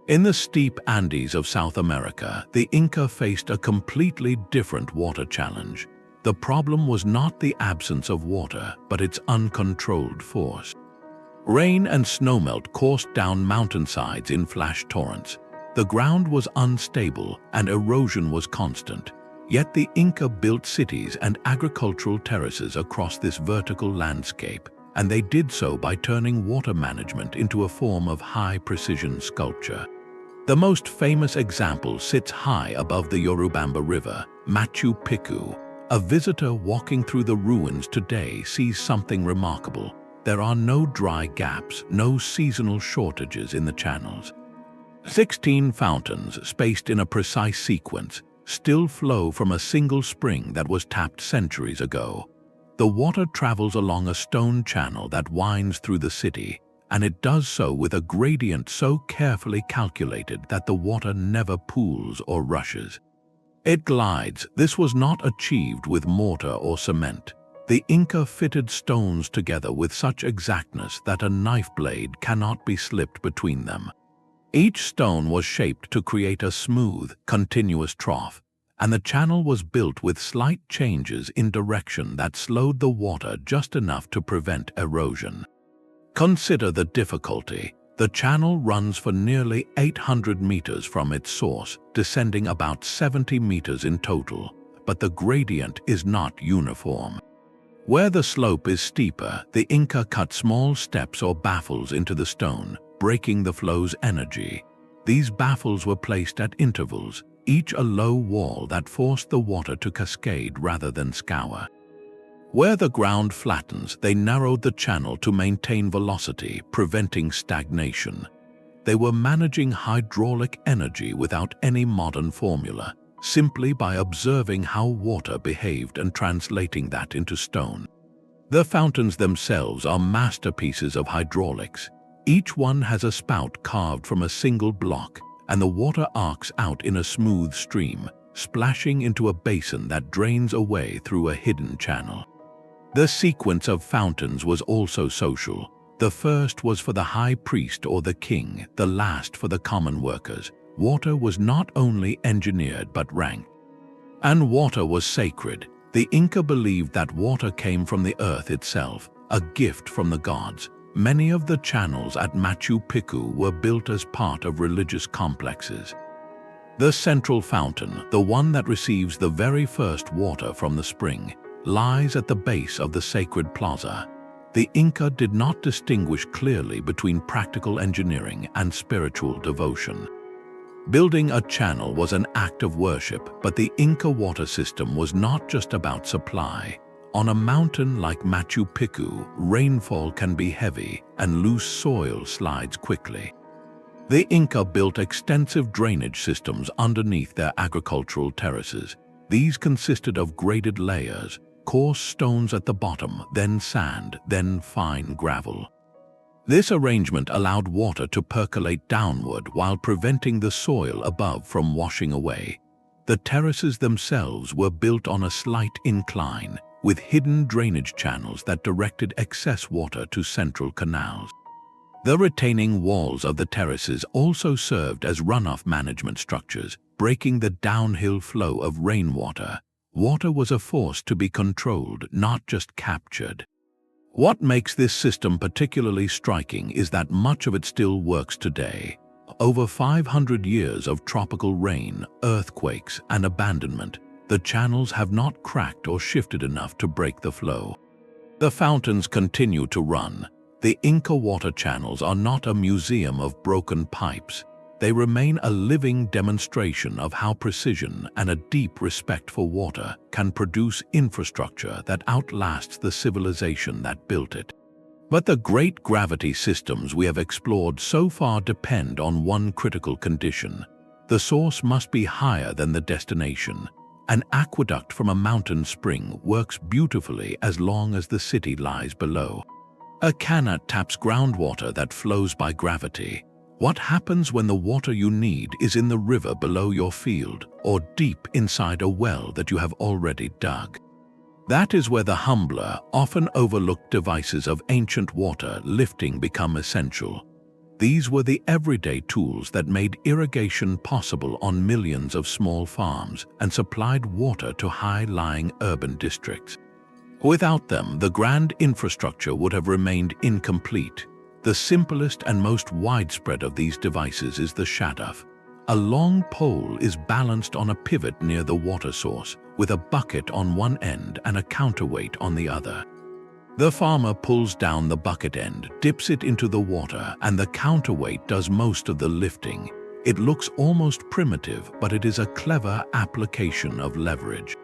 In the steep Andes of South America, the Inca faced a completely different water challenge. The problem was not the absence of water, but its uncontrolled force. Rain and snowmelt coursed down mountainsides in flash torrents. The ground was unstable and erosion was constant, yet the Inca built cities and agricultural terraces across this vertical landscape, and they did so by turning water management into a form of high-precision sculpture. The most famous example sits high above the Urubamba River, Machu Picchu. A visitor walking through the ruins today sees something remarkable. There are no dry gaps, no seasonal shortages in the channels. 16 fountains, spaced in a precise sequence, still flow from a single spring that was tapped centuries ago. The water travels along a stone channel that winds through the city, and it does so with a gradient so carefully calculated that the water never pools or rushes. It glides. This was not achieved with mortar or cement. The Inca fitted stones together with such exactness that a knife blade cannot be slipped between them. Each stone was shaped to create a smooth, continuous trough, and the channel was built with slight changes in direction that slowed the water just enough to prevent erosion. Consider the difficulty. The channel runs for nearly 800 meters from its source, descending about 70 meters in total, but the gradient is not uniform. Where the slope is steeper, the Inca cut small steps or baffles into the stone, breaking the flow's energy. These baffles were placed at intervals, each a low wall that forced the water to cascade rather than scour. Where the ground flattens, they narrowed the channel to maintain velocity, preventing stagnation. They were managing hydraulic energy without any modern formula, simply by observing how water behaved and translating that into stone. The fountains themselves are masterpieces of hydraulics. Each one has a spout carved from a single block, and the water arcs out in a smooth stream, splashing into a basin that drains away through a hidden channel. The sequence of fountains was also social. The first was for the high priest or the king, the last for the common workers. Water was not only engineered but ranked. And water was sacred. The Inca believed that water came from the earth itself, a gift from the gods. Many of the channels at Machu Picchu were built as part of religious complexes. The central fountain, the one that receives the very first water from the spring, lies at the base of the sacred plaza. The Inca did not distinguish clearly between practical engineering and spiritual devotion. Building a channel was an act of worship, but the Inca water system was not just about supply. On a mountain like Machu Picchu, rainfall can be heavy and loose soil slides quickly. The Inca built extensive drainage systems underneath their agricultural terraces. These consisted of graded layers, coarse stones at the bottom, then sand, then fine gravel. This arrangement allowed water to percolate downward while preventing the soil above from washing away. The terraces themselves were built on a slight incline, with hidden drainage channels that directed excess water to central canals. The retaining walls of the terraces also served as runoff management structures, breaking the downhill flow of rainwater. Water was a force to be controlled, not just captured. What makes this system particularly striking is that much of it still works today. Over 500 years of tropical rain, earthquakes, and abandonment, the channels have not cracked or shifted enough to break the flow. The fountains continue to run. The Inca water channels are not a museum of broken pipes. They remain a living demonstration of how precision and a deep respect for water can produce infrastructure that outlasts the civilization that built it. But the great gravity systems we have explored so far depend on one critical condition. The source must be higher than the destination. An aqueduct from a mountain spring works beautifully as long as the city lies below. A qanat taps groundwater that flows by gravity. What happens when the water you need is in the river below your field or deep inside a well that you have already dug? That is where the humbler, often overlooked devices of ancient water lifting become essential. These were the everyday tools that made irrigation possible on millions of small farms and supplied water to high-lying urban districts. Without them, the grand infrastructure would have remained incomplete. The simplest and most widespread of these devices is the shaduf. A long pole is balanced on a pivot near the water source, with a bucket on one end and a counterweight on the other. The farmer pulls down the bucket end, dips it into the water, and the counterweight does most of the lifting. It looks almost primitive, but it is a clever application of leverage.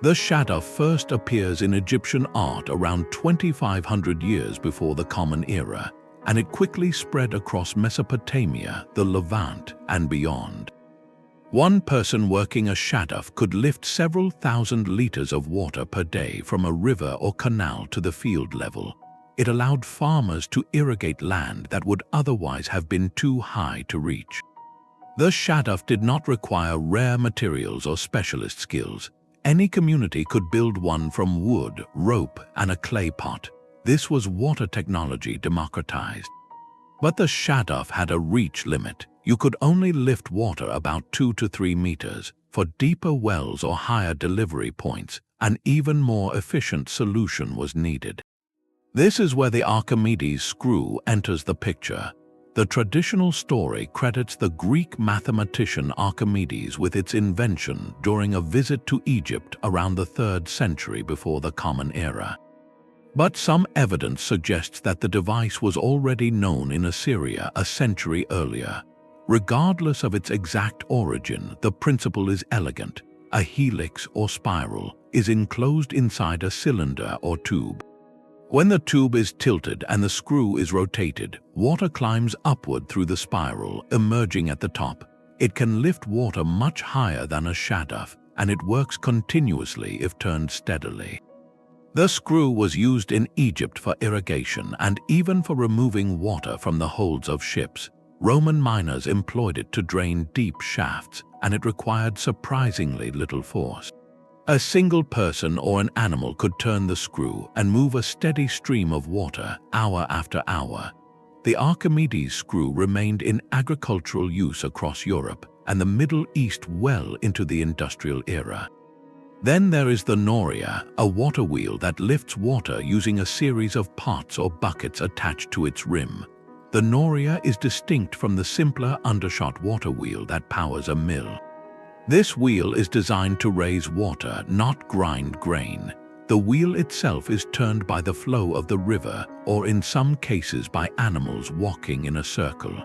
The shaduf first appears in Egyptian art around 2,500 years before the Common Era, and it quickly spread across Mesopotamia, the Levant, and beyond. One person working a shaduf could lift several thousand liters of water per day from a river or canal to the field level. It allowed farmers to irrigate land that would otherwise have been too high to reach. The shaduf did not require rare materials or specialist skills. Any community could build one from wood, rope, and a clay pot. This was water technology democratized. But the shaduf had a reach limit. You could only lift water about 2 to 3 meters. For deeper wells or higher delivery points, an even more efficient solution was needed. This is where the Archimedes screw enters the picture. The traditional story credits the Greek mathematician Archimedes with its invention during a visit to Egypt around the 3rd century before the Common Era. But some evidence suggests that the device was already known in Assyria a century earlier. Regardless of its exact origin, the principle is elegant. A helix or spiral is enclosed inside a cylinder or tube. When the tube is tilted and the screw is rotated, water climbs upward through the spiral, emerging at the top. It can lift water much higher than a shaduf, and it works continuously if turned steadily. The screw was used in Egypt for irrigation and even for removing water from the holds of ships. Roman miners employed it to drain deep shafts, and it required surprisingly little force. A single person or an animal could turn the screw and move a steady stream of water hour after hour. The Archimedes screw remained in agricultural use across Europe and the Middle East well into the industrial era. Then there is the noria, a water wheel that lifts water using a series of pots or buckets attached to its rim. The noria is distinct from the simpler undershot water wheel that powers a mill. This wheel is designed to raise water, not grind grain. The wheel itself is turned by the flow of the river, or in some cases by animals walking in a circle.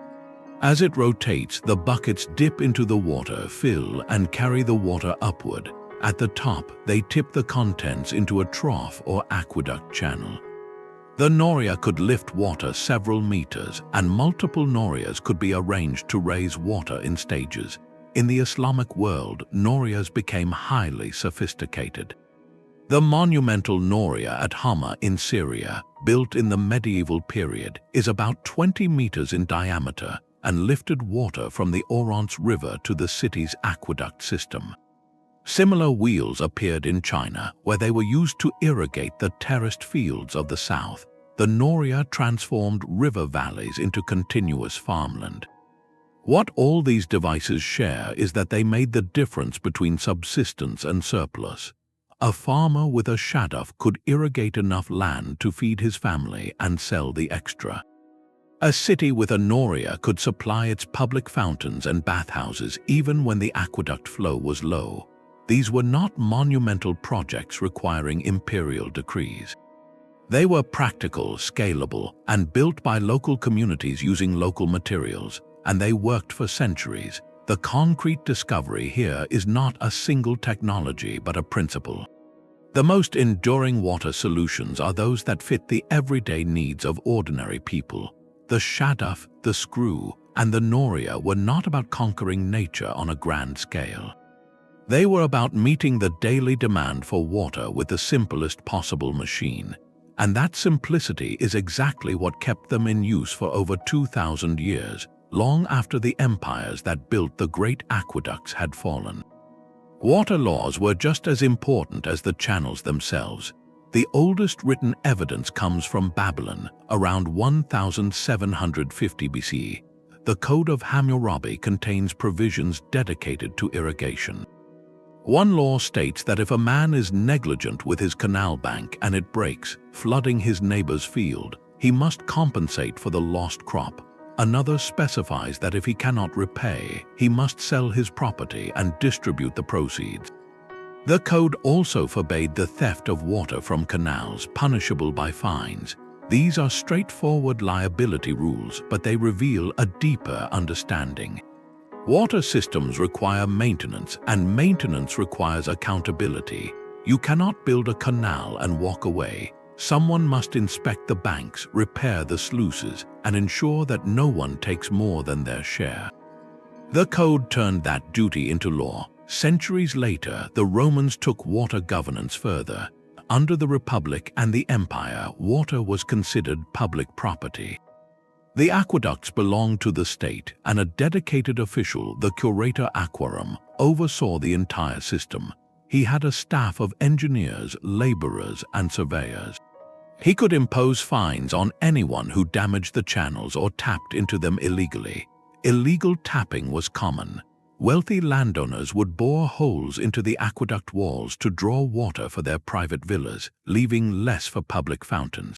As it rotates, the buckets dip into the water, fill, and carry the water upward. At the top, they tip the contents into a trough or aqueduct channel. The noria could lift water several meters, and multiple norias could be arranged to raise water in stages. In the Islamic world, norias became highly sophisticated. The monumental noria at Hama in Syria, built in the medieval period, is about 20 meters in diameter and lifted water from the Oronce River to the city's aqueduct system. Similar wheels appeared in China, where they were used to irrigate the terraced fields of the south. The noria transformed river valleys into continuous farmland. What all these devices share is that they made the difference between subsistence and surplus. A farmer with a shaduf could irrigate enough land to feed his family and sell the extra. A city with a noria could supply its public fountains and bathhouses even when the aqueduct flow was low. These were not monumental projects requiring imperial decrees. They were practical, scalable, and built by local communities using local materials, and they worked for centuries. The concrete discovery here is not a single technology but a principle. The most enduring water solutions are those that fit the everyday needs of ordinary people. The shaduf, the screw, and the noria were not about conquering nature on a grand scale. They were about meeting the daily demand for water with the simplest possible machine, and that simplicity is exactly what kept them in use for over 2,000 years, long after the empires that built the great aqueducts had fallen. Water laws were just as important as the channels themselves. The oldest written evidence comes from Babylon, around 1750 BCE. The Code of Hammurabi contains provisions dedicated to irrigation. One law states that if a man is negligent with his canal bank and it breaks, flooding his neighbor's field, he must compensate for the lost crop. Another specifies that if he cannot repay, he must sell his property and distribute the proceeds. The code also forbade the theft of water from canals, punishable by fines. These are straightforward liability rules, but they reveal a deeper understanding. Water systems require maintenance, and maintenance requires accountability. You cannot build a canal and walk away. Someone must inspect the banks, repair the sluices, and ensure that no one takes more than their share. The code turned that duty into law. Centuries later, the Romans took water governance further. under the Republic and the Empire, water was considered public property. The aqueducts belonged to the state, and a dedicated official, the curator aquarum, oversaw the entire system. He had a staff of engineers, laborers, and surveyors. He could impose fines on anyone who damaged the channels or tapped into them illegally. Illegal tapping was common. Wealthy landowners would bore holes into the aqueduct walls to draw water for their private villas, leaving less for public fountains.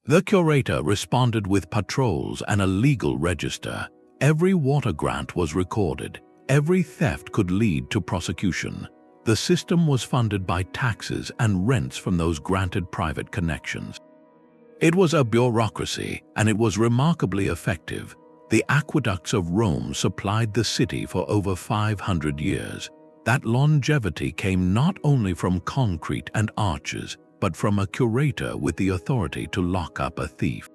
The curator responded with patrols and a legal register. Every water grant was recorded. Every theft could lead to prosecution. The system was funded by taxes and rents from those granted private connections. It was a bureaucracy, and it was remarkably effective. The aqueducts of Rome supplied the city for over 500 years. That longevity came not only from concrete and arches, but from a curator with the authority to lock up a thief.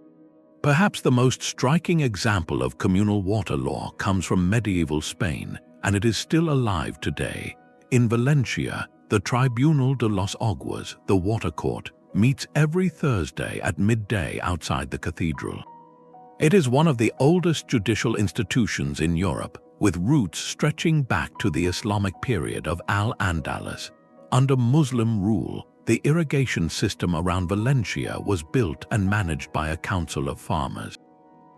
Perhaps the most striking example of communal water law comes from medieval Spain, and it is still alive today. In Valencia, the Tribunal de los Aguas, the water court, meets every Thursday at midday outside the cathedral. It is one of the oldest judicial institutions in Europe, with roots stretching back to the Islamic period of Al-Andalus. Under Muslim rule, the irrigation system around Valencia was built and managed by a council of farmers.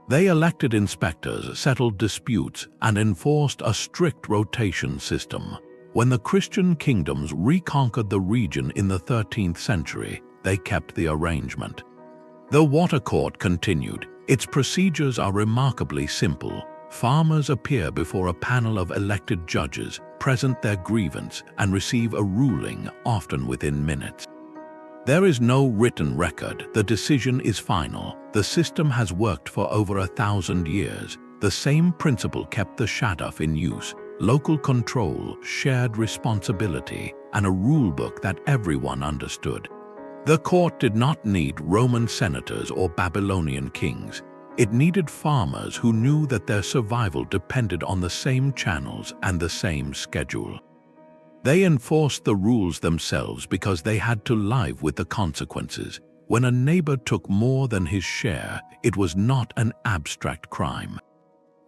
They elected inspectors, settled disputes, and enforced a strict rotation system. When the Christian kingdoms reconquered the region in the 13th century, they kept the arrangement. The water court continued. Its procedures are remarkably simple. Farmers appear before a panel of elected judges, present their grievance, and receive a ruling, often within minutes. There is no written record. The decision is final. The system has worked for over 1,000 years. The same principle kept the shaduf in use: local control, shared responsibility, and a rulebook that everyone understood. The court did not need Roman senators or Babylonian kings. It needed farmers who knew that their survival depended on the same channels and the same schedule. They enforced the rules themselves because they had to live with the consequences. When a neighbor took more than his share, it was not an abstract crime.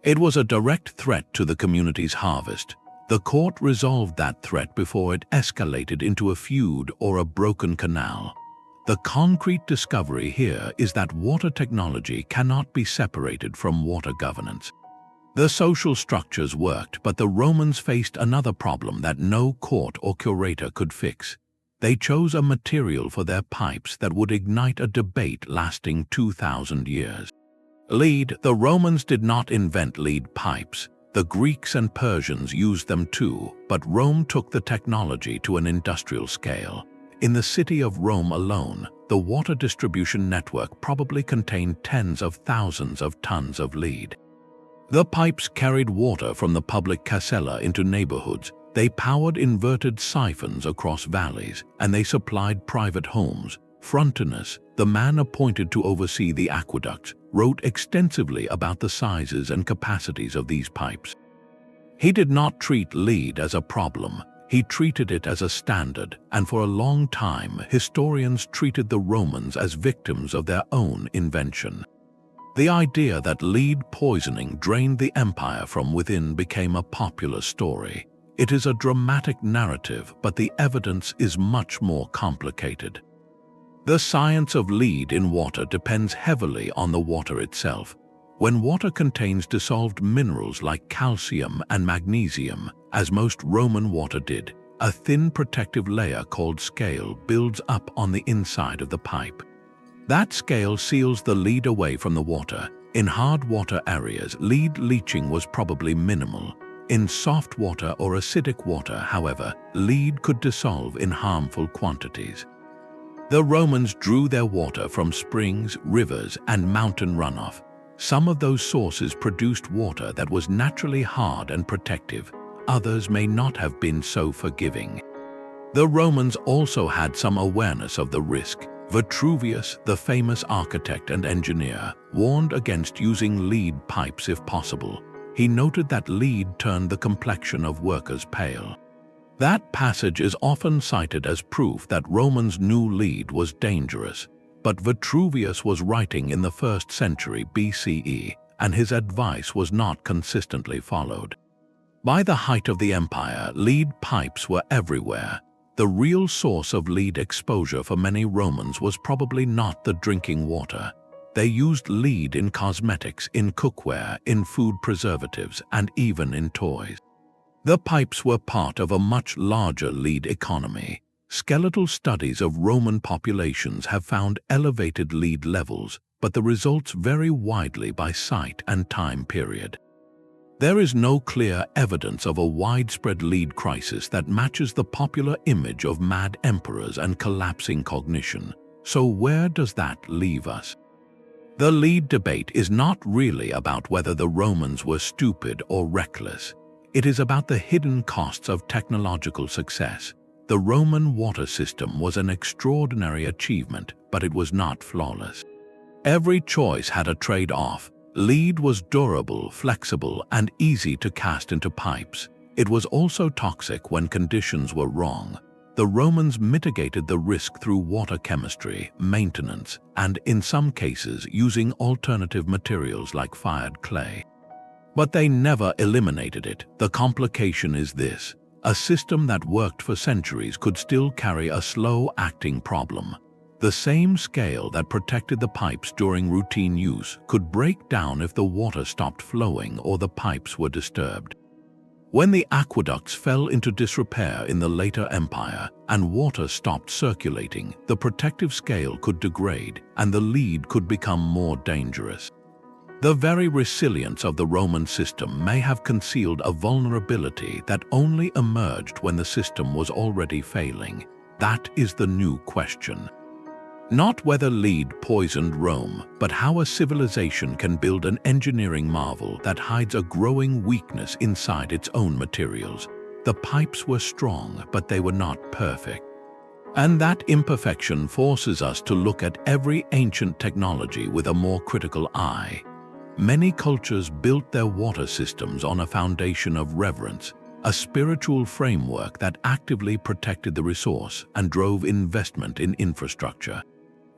It was a direct threat to the community's harvest. The court resolved that threat before it escalated into a feud or a broken canal. The concrete discovery here is that water technology cannot be separated from water governance. The social structures worked, but the Romans faced another problem that no court or curator could fix. They chose a material for their pipes that would ignite a debate lasting 2,000 years. Lead. The Romans did not invent lead pipes. The Greeks and Persians used them too, but Rome took the technology to an industrial scale. In the city of Rome alone, the water distribution network probably contained tens of thousands of tons of lead. The pipes carried water from the public casella into neighborhoods. They powered inverted siphons across valleys, and they supplied private homes. Frontinus, the man appointed to oversee the aqueducts, wrote extensively about the sizes and capacities of these pipes. He did not treat lead as a problem. He treated it as a standard, and for a long time, historians treated the Romans as victims of their own invention. The idea that lead poisoning drained the empire from within became a popular story. It is a dramatic narrative, but the evidence is much more complicated. The science of lead in water depends heavily on the water itself. When water contains dissolved minerals like calcium and magnesium, as most Roman water did, a thin protective layer called scale builds up on the inside of the pipe. That scale seals the lead away from the water. In hard water areas, lead leaching was probably minimal. In soft water or acidic water, however, lead could dissolve in harmful quantities. The Romans drew their water from springs, rivers, and mountain runoff. Some of those sources produced water that was naturally hard and protective. Others may not have been so forgiving. The Romans also had some awareness of the risk. Vitruvius, the famous architect and engineer, warned against using lead pipes if possible. He noted that lead turned the complexion of workers pale. That passage is often cited as proof that Romans knew lead was dangerous, but Vitruvius was writing in the 1st century BCE, and his advice was not consistently followed. By the height of the empire, lead pipes were everywhere. The real source of lead exposure for many Romans was probably not the drinking water. They used lead in cosmetics, in cookware, in food preservatives, and even in toys. The pipes were part of a much larger lead economy. Skeletal studies of Roman populations have found elevated lead levels, but the results vary widely by site and time period. There is no clear evidence of a widespread lead crisis that matches the popular image of mad emperors and collapsing cognition. So where does that leave us? The lead debate is not really about whether the Romans were stupid or reckless. It is about the hidden costs of technological success. The Roman water system was an extraordinary achievement, but it was not flawless. Every choice had a trade-off. Lead was durable, flexible, and easy to cast into pipes. It was also toxic when conditions were wrong. The Romans mitigated the risk through water chemistry, maintenance, and in some cases using alternative materials like fired clay. But they never eliminated it. The complication is this: a system that worked for centuries could still carry a slow-acting problem. The same scale that protected the pipes during routine use could break down if the water stopped flowing or the pipes were disturbed. When the aqueducts fell into disrepair in the later empire and water stopped circulating, the protective scale could degrade and the lead could become more dangerous. The very resilience of the Roman system may have concealed a vulnerability that only emerged when the system was already failing. That is the new question. Not whether lead poisoned Rome, but how a civilization can build an engineering marvel that hides a growing weakness inside its own materials. The pipes were strong, but they were not perfect. And that imperfection forces us to look at every ancient technology with a more critical eye. Many cultures built their water systems on a foundation of reverence, a spiritual framework that actively protected the resource and drove investment in infrastructure.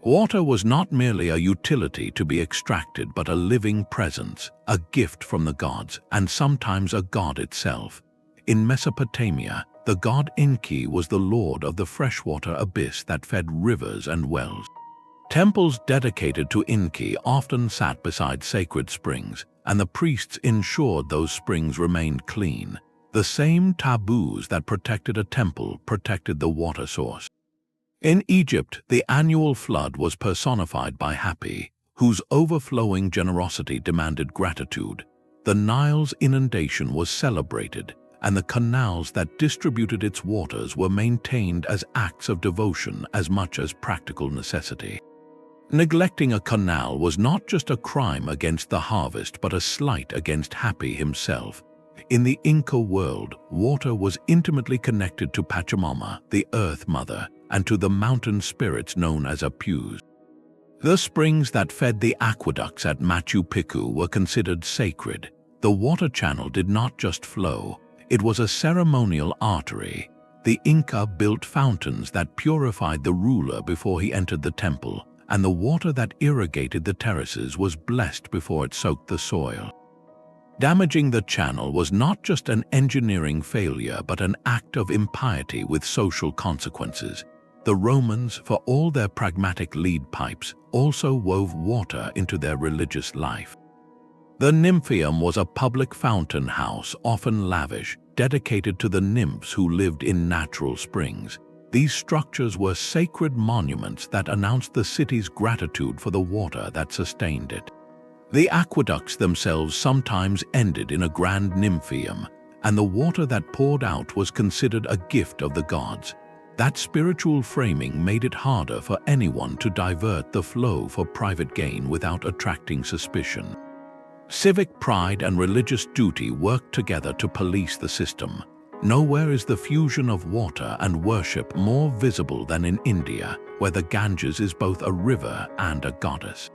Water was not merely a utility to be extracted, but a living presence, a gift from the gods, and sometimes a god itself. In Mesopotamia, the god Inca was the lord of the freshwater abyss that fed rivers and wells. Temples dedicated to Inca often sat beside sacred springs, and the priests ensured those springs remained clean. The same taboos that protected a temple protected the water source. In Egypt, the annual flood was personified by Hapi, whose overflowing generosity demanded gratitude. The Nile's inundation was celebrated, and the canals that distributed its waters were maintained as acts of devotion as much as practical necessity. Neglecting a canal was not just a crime against the harvest, but a slight against Hapi himself. In the Inca world, water was intimately connected to Pachamama, the Earth Mother, and to the mountain spirits known as Apus. The springs that fed the aqueducts at Machu Picchu were considered sacred. The water channel did not just flow, it was a ceremonial artery. The Inca built fountains that purified the ruler before he entered the temple, and the water that irrigated the terraces was blessed before it soaked the soil. Damaging the channel was not just an engineering failure, but an act of impiety with social consequences. The Romans, for all their pragmatic lead pipes, also wove water into their religious life. The Nymphaeum was a public fountain house, often lavish, dedicated to the nymphs who lived in natural springs. These structures were sacred monuments that announced the city's gratitude for the water that sustained it. The aqueducts themselves sometimes ended in a grand nymphaeum, and the water that poured out was considered a gift of the gods. That spiritual framing made it harder for anyone to divert the flow for private gain without attracting suspicion. Civic pride and religious duty worked together to police the system. Nowhere is the fusion of water and worship more visible than in India, where the Ganges is both a river and a goddess.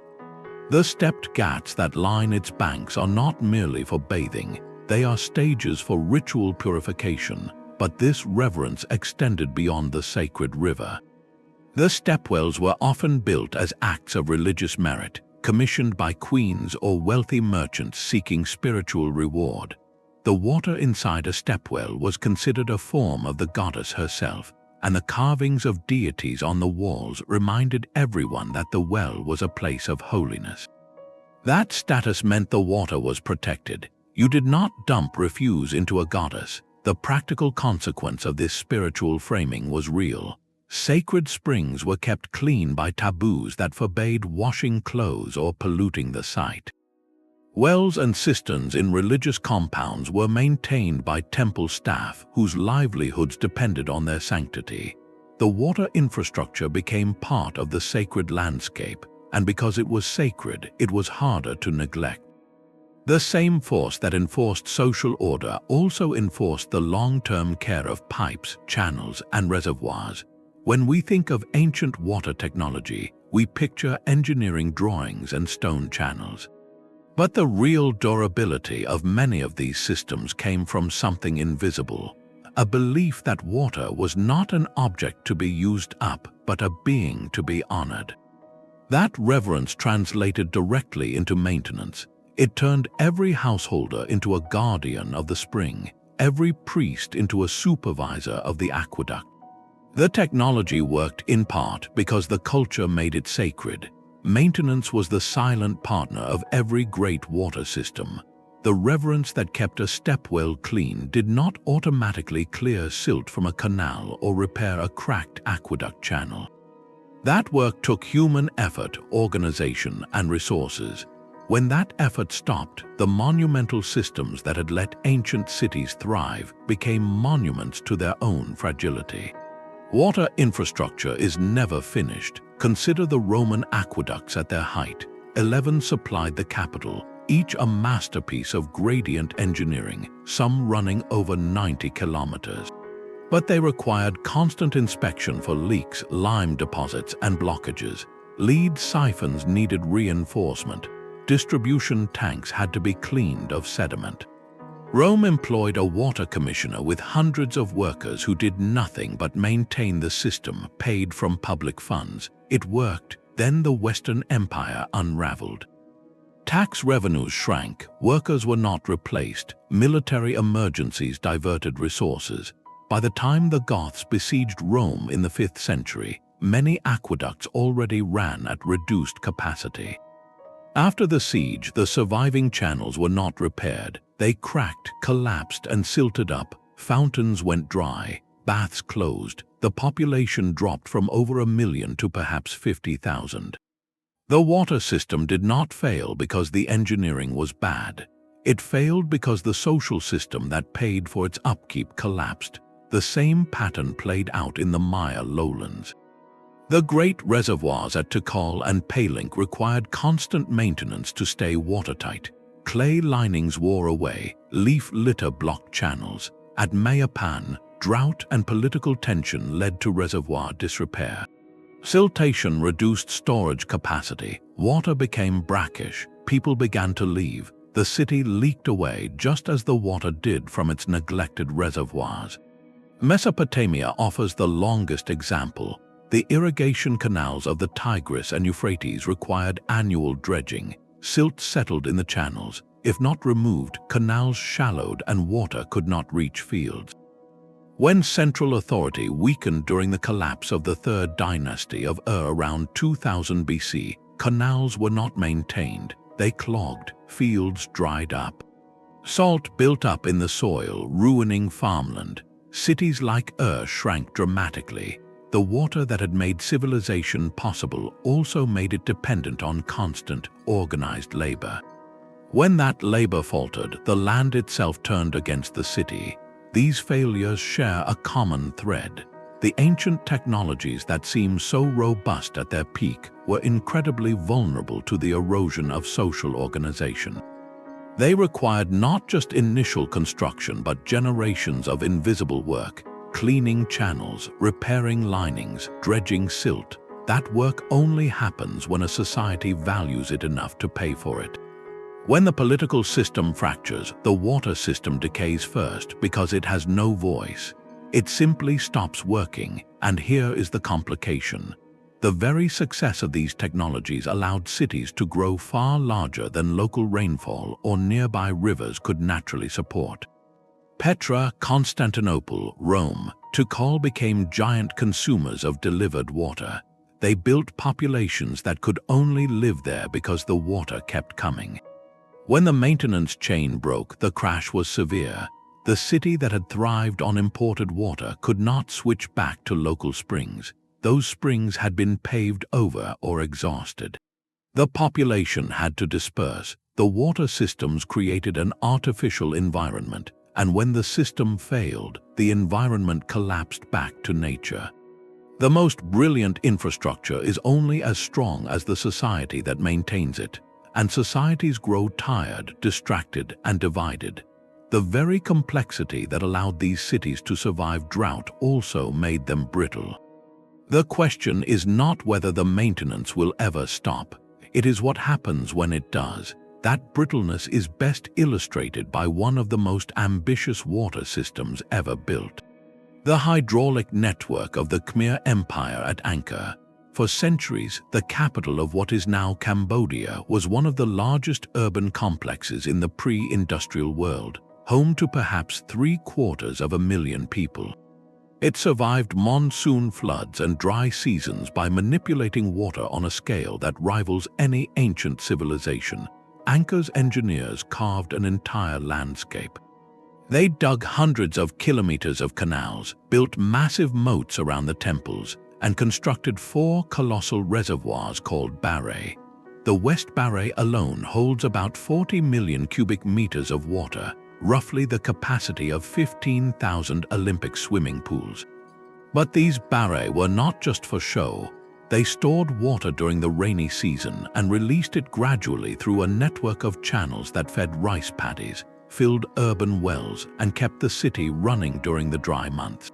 The stepped ghats that line its banks are not merely for bathing, they are stages for ritual purification. but this reverence extended beyond the sacred river. The stepwells were often built as acts of religious merit, commissioned by queens or wealthy merchants seeking spiritual reward. The water inside a stepwell was considered a form of the goddess herself, and the carvings of deities on the walls reminded everyone that the well was a place of holiness. That status meant the water was protected. You did not dump refuse into a goddess. The practical consequence of this spiritual framing was real. Sacred springs were kept clean by taboos that forbade washing clothes or polluting the site. Wells and cisterns in religious compounds were maintained by temple staff whose livelihoods depended on their sanctity. The water infrastructure became part of the sacred landscape, and because it was sacred, it was harder to neglect. The same force that enforced social order also enforced the long-term care of pipes, channels, and reservoirs. When we think of ancient water technology, we picture engineering drawings and stone channels. But the real durability of many of these systems came from something invisible, a belief that water was not an object to be used up, but a being to be honored. That reverence translated directly into maintenance. It turned every householder into a guardian of the spring, every priest into a supervisor of the aqueduct. The technology worked in part because the culture made it sacred. Maintenance was the silent partner of every great water system. The reverence that kept a stepwell clean did not automatically clear silt from a canal or repair a cracked aqueduct channel. That work took human effort, organization, and resources. When that effort stopped, the monumental systems that had let ancient cities thrive became monuments to their own fragility. Water infrastructure is never finished. Consider the Roman aqueducts at their height. 11 supplied the capital, each a masterpiece of gradient engineering, some running over 90 kilometers. But they required constant inspection for leaks, lime deposits, and blockages. Lead siphons needed reinforcement. Distribution tanks had to be cleaned of sediment. Rome employed a water commissioner with hundreds of workers who did nothing but maintain the system paid from public funds. It worked, then the Western Empire unraveled. Tax revenues shrank, workers were not replaced, military emergencies diverted resources. By the time the Goths besieged Rome in the 5th century, many aqueducts already ran at reduced capacity. After the siege, the surviving channels were not repaired. They cracked, collapsed, and silted up. Fountains went dry, baths closed. The population dropped from over 1 million to perhaps 50,000. The water system did not fail because the engineering was bad. It failed because the social system that paid for its upkeep collapsed. The same pattern played out in the Maya lowlands. The great reservoirs at Tikal and Palenque required constant maintenance to stay watertight. Clay linings wore away, leaf litter blocked channels. At Mayapan, drought and political tension led to reservoir disrepair. Siltation reduced storage capacity. Water became brackish. People began to leave. The city leaked away just as the water did from its neglected reservoirs. Mesopotamia offers the longest example. The irrigation canals of the Tigris and Euphrates required annual dredging. Silt settled in the channels. If not removed, canals shallowed and water could not reach fields. When central authority weakened during the collapse of the Third Dynasty of Ur around 2000 BC, canals were not maintained. They clogged, fields dried up. Salt built up in the soil, ruining farmland. Cities like Ur shrank dramatically. The water that had made civilization possible also made it dependent on constant, organized labor. When that labor faltered, the land itself turned against the city. These failures share a common thread. The ancient technologies that seemed so robust at their peak were incredibly vulnerable to the erosion of social organization. They required not just initial construction but generations of invisible work. Cleaning channels, repairing linings, dredging silt. That work only happens when a society values it enough to pay for it. When the political system fractures, the water system decays first because it has no voice. It simply stops working, and here is the complication. The very success of these technologies allowed cities to grow far larger than local rainfall or nearby rivers could naturally support. Petra, Constantinople, Rome, Tikal became giant consumers of delivered water. They built populations that could only live there because the water kept coming. When the maintenance chain broke, the crash was severe. The city that had thrived on imported water could not switch back to local springs. Those springs had been paved over or exhausted. The population had to disperse. The water systems created an artificial environment, and when the system failed, the environment collapsed back to nature. The most brilliant infrastructure is only as strong as the society that maintains it, and societies grow tired, distracted, and divided. The very complexity that allowed these cities to survive drought also made them brittle. The question is not whether the maintenance will ever stop. It is what happens when it does. That brittleness is best illustrated by one of the most ambitious water systems ever built. The hydraulic network of the Khmer Empire at Angkor. For centuries, the capital of what is now Cambodia was one of the largest urban complexes in the pre-industrial world, home to perhaps 750,000 people. It survived monsoon floods and dry seasons by manipulating water on a scale that rivals any ancient civilization. Angkor's engineers carved an entire landscape. They dug hundreds of kilometers of canals, built massive moats around the temples, and constructed 4 colossal reservoirs called barre. The West Barre alone holds about 40 million cubic meters of water, roughly the capacity of 15,000 Olympic swimming pools. But these barre were not just for show. They stored water during the rainy season and released it gradually through a network of channels that fed rice paddies, filled urban wells, and kept the city running during the dry months.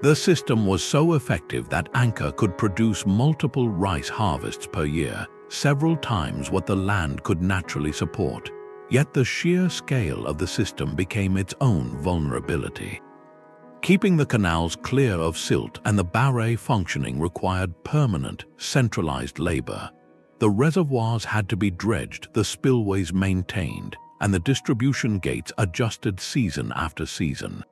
The system was so effective that Angkor could produce multiple rice harvests per year, several times what the land could naturally support. Yet the sheer scale of the system became its own vulnerability. Keeping the canals clear of silt and the barre functioning required permanent, centralized labor. The reservoirs had to be dredged, the spillways maintained, and the distribution gates adjusted season after season.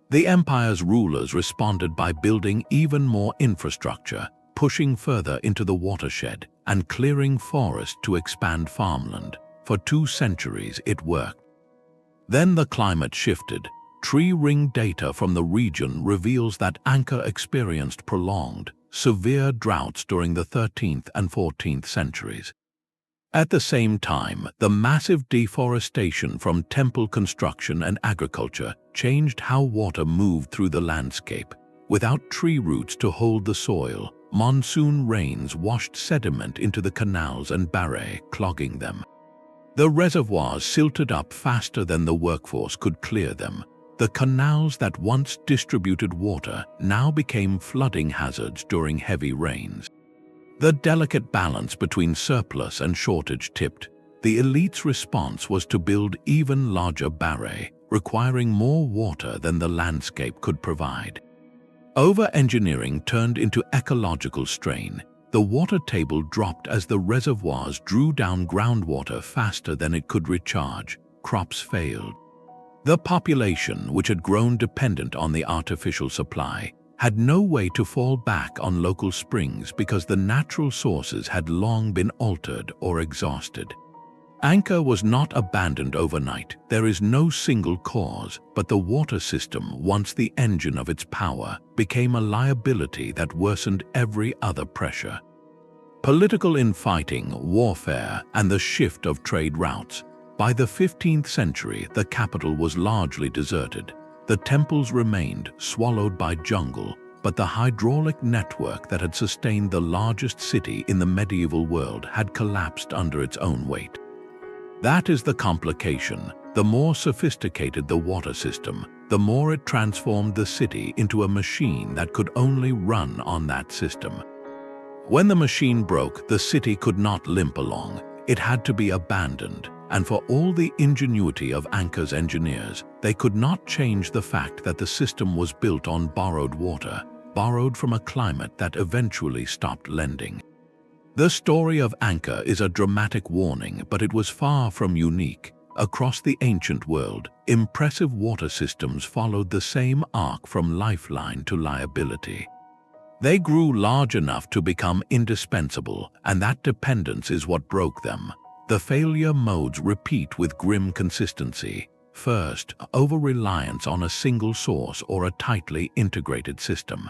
The empire's rulers responded by building even more infrastructure, pushing further into the watershed, and clearing forest to expand farmland. For 2 centuries it worked. Then the climate shifted. Tree ring data from the region reveals that Angkor experienced prolonged, severe droughts during the 13th and 14th centuries. At the same time, the massive deforestation from temple construction and agriculture changed how water moved through the landscape. Without tree roots to hold the soil, monsoon rains washed sediment into the canals and barre, clogging them. The reservoirs silted up faster than the workforce could clear them. The canals that once distributed water now became flooding hazards during heavy rains. The delicate balance between surplus and shortage tipped. The elite's response was to build even larger barre, requiring more water than the landscape could provide. Over-engineering turned into ecological strain. The water table dropped as the reservoirs drew down groundwater faster than it could recharge. Crops failed. The population, which had grown dependent on the artificial supply, had no way to fall back on local springs because the natural sources had long been altered or exhausted. Angkor was not abandoned overnight. There is no single cause, but the water system, once the engine of its power, became a liability that worsened every other pressure. Political infighting, warfare, and the shift of trade routes. By the 15th century, the capital was largely deserted. The temples remained, swallowed by jungle, but the hydraulic network that had sustained the largest city in the medieval world had collapsed under its own weight. That is the complication. The more sophisticated the water system, the more it transformed the city into a machine that could only run on that system. When the machine broke, the city could not limp along. It had to be abandoned, and for all the ingenuity of Angkor's engineers, they could not change the fact that the system was built on borrowed water, borrowed from a climate that eventually stopped lending. The story of Angkor is a dramatic warning, but it was far from unique. Across the ancient world, impressive water systems followed the same arc from lifeline to liability. They grew large enough to become indispensable, and that dependence is what broke them. The failure modes repeat with grim consistency. First, over-reliance on a single source or a tightly integrated system.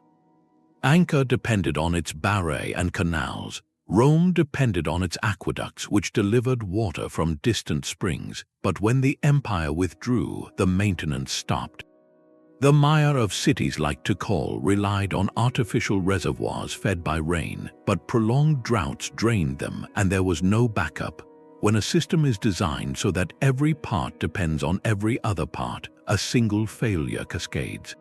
Angkor depended on its barrays and canals. Rome depended on its aqueducts, which delivered water from distant springs, but when the empire withdrew, the maintenance stopped. The mire of cities like Tikal relied on artificial reservoirs fed by rain, but prolonged droughts drained them and there was no backup. When a system is designed so that every part depends on every other part, a single failure cascades.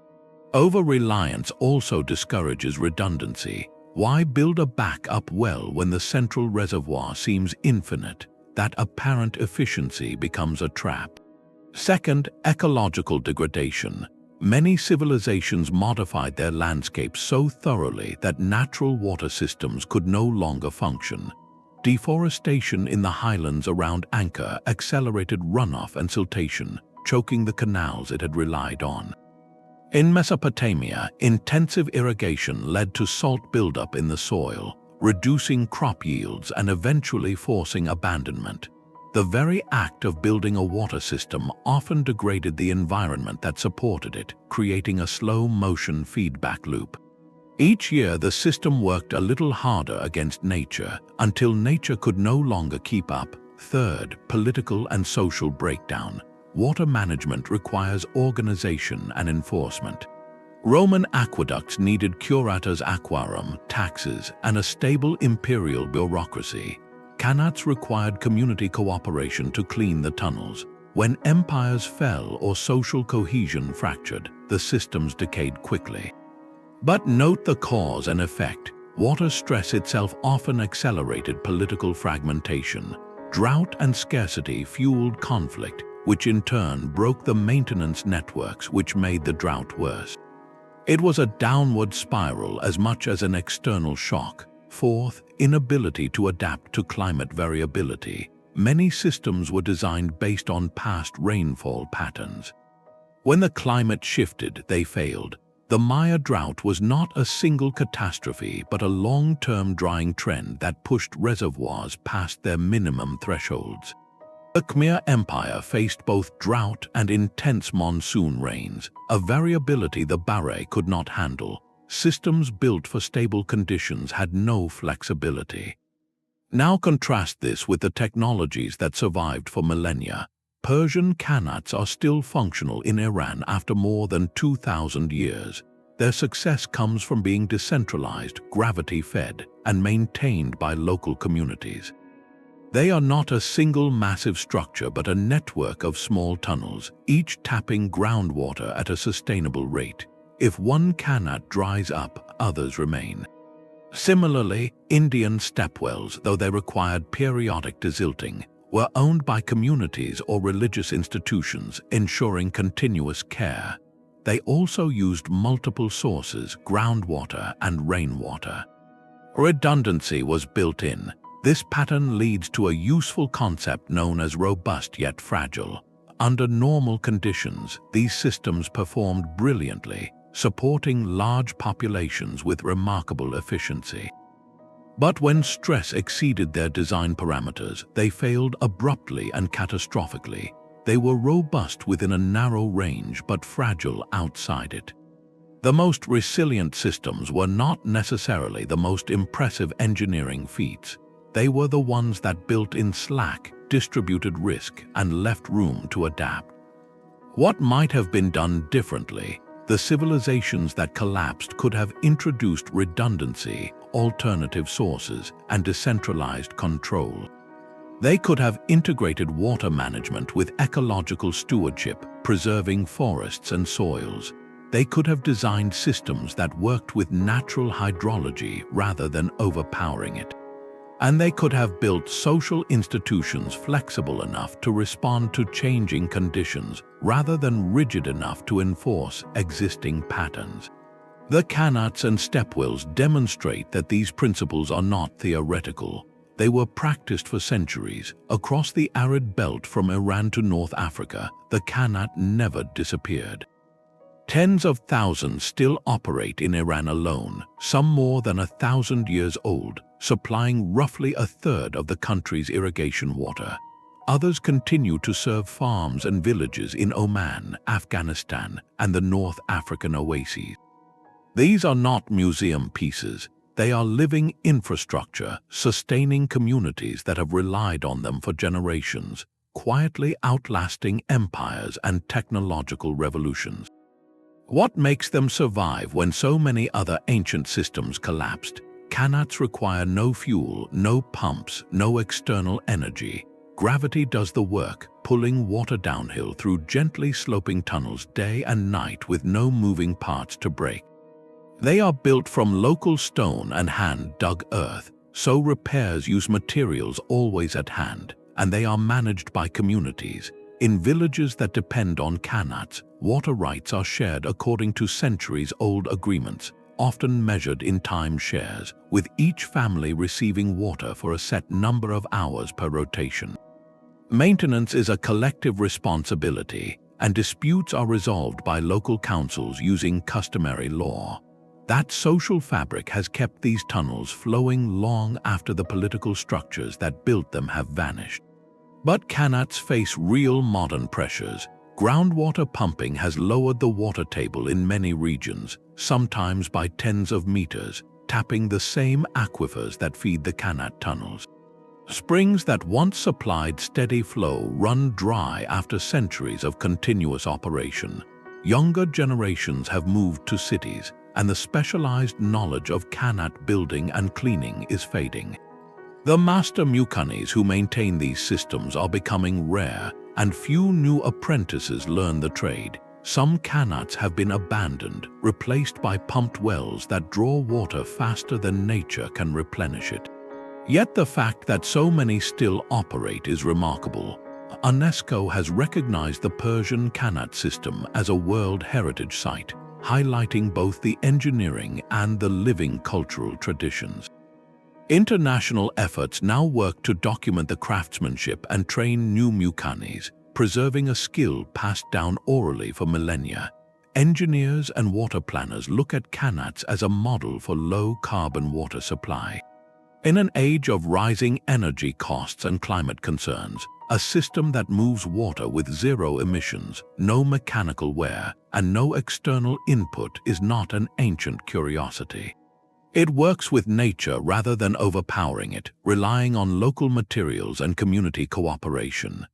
Over-reliance also discourages redundancy. Why build a backup well when the central reservoir seems infinite? That apparent efficiency becomes a trap. Second, ecological degradation. Many civilizations modified their landscapes so thoroughly that natural water systems could no longer function. Deforestation in the highlands around Angkor accelerated runoff and siltation, choking the canals it had relied on. In Mesopotamia, intensive irrigation led to salt buildup in the soil, reducing crop yields and eventually forcing abandonment. The very act of building a water system often degraded the environment that supported it, creating a slow-motion feedback loop. Each year, the system worked a little harder against nature, until nature could no longer keep up. Third, political and social breakdown. Water management requires organization and enforcement. Roman aqueducts needed curator's aquarum, taxes, and a stable imperial bureaucracy. Qanats required community cooperation to clean the tunnels. When empires fell or social cohesion fractured, the systems decayed quickly. But note the cause and effect. Water stress itself often accelerated political fragmentation. Drought and scarcity fueled conflict, which in turn broke the maintenance networks which made the drought worse. It was a downward spiral as much as an external shock. Fourth, inability to adapt to climate variability. Many systems were designed based on past rainfall patterns. When the climate shifted, they failed. The Maya drought was not a single catastrophe but a long-term drying trend that pushed reservoirs past their minimum thresholds. The Khmer Empire faced both drought and intense monsoon rains, a variability the barrays could not handle. Systems built for stable conditions had no flexibility. Now contrast this with the technologies that survived for millennia. Persian qanats are still functional in Iran after more than 2,000 years. Their success comes from being decentralized, gravity-fed, and maintained by local communities. They are not a single massive structure but a network of small tunnels, each tapping groundwater at a sustainable rate. If one qanat dries up, others remain. Similarly, Indian stepwells, though they required periodic desilting, were owned by communities or religious institutions, ensuring continuous care. They also used multiple sources, groundwater and rainwater. Redundancy was built in. This pattern leads to a useful concept known as robust yet fragile. Under normal conditions, these systems performed brilliantly, supporting large populations with remarkable efficiency. But when stress exceeded their design parameters, they failed abruptly and catastrophically. They were robust within a narrow range but fragile outside it. The most resilient systems were not necessarily the most impressive engineering feats. They were the ones that built in slack, distributed risk, and left room to adapt. What might have been done differently? The civilizations that collapsed could have introduced redundancy, alternative sources, and decentralized control. They could have integrated water management with ecological stewardship, preserving forests and soils. They could have designed systems that worked with natural hydrology rather than overpowering it. And they could have built social institutions flexible enough to respond to changing conditions rather than rigid enough to enforce existing patterns. The Qanats and Stepwells demonstrate that these principles are not theoretical. They were practiced for centuries. Across the arid belt from Iran to North Africa, the Qanat never disappeared. Tens of thousands still operate in Iran alone, some more than 1,000 years old, supplying roughly a third of the country's irrigation water. Others continue to serve farms and villages in Oman, Afghanistan, and the North African oases. These are not museum pieces. They are living infrastructure, sustaining communities that have relied on them for generations, quietly outlasting empires and technological revolutions. What makes them survive when so many other ancient systems collapsed? Qanats require no fuel, no pumps, no external energy. Gravity does the work, pulling water downhill through gently sloping tunnels day and night with no moving parts to break. They are built from local stone and hand-dug earth, so repairs use materials always at hand, and they are managed by communities. In villages that depend on Qanats, water rights are shared according to centuries-old agreements, often measured in time shares, with each family receiving water for a set number of hours per rotation. Maintenance is a collective responsibility, and disputes are resolved by local councils using customary law. That social fabric has kept these tunnels flowing long after the political structures that built them have vanished. But Qanats face real modern pressures. Groundwater pumping has lowered the water table in many regions, sometimes by tens of meters, tapping the same aquifers that feed the Qanat tunnels. Springs that once supplied steady flow run dry after centuries of continuous operation. Younger generations have moved to cities, and the specialized knowledge of Qanat building and cleaning is fading. The master muqannis who maintain these systems are becoming rare, and few new apprentices learn the trade. Some Qanats have been abandoned, replaced by pumped wells that draw water faster than nature can replenish it. Yet the fact that so many still operate is remarkable. UNESCO has recognized the Persian Qanat system as a World Heritage Site, highlighting both the engineering and the living cultural traditions. International efforts now work to document the craftsmanship and train new muqannis, preserving a skill passed down orally for millennia. Engineers and water planners look at Qanats as a model for low-carbon water supply. In an age of rising energy costs and climate concerns, a system that moves water with zero emissions, no mechanical wear, and no external input is not an ancient curiosity. It works with nature rather than overpowering it, relying on local materials and community cooperation.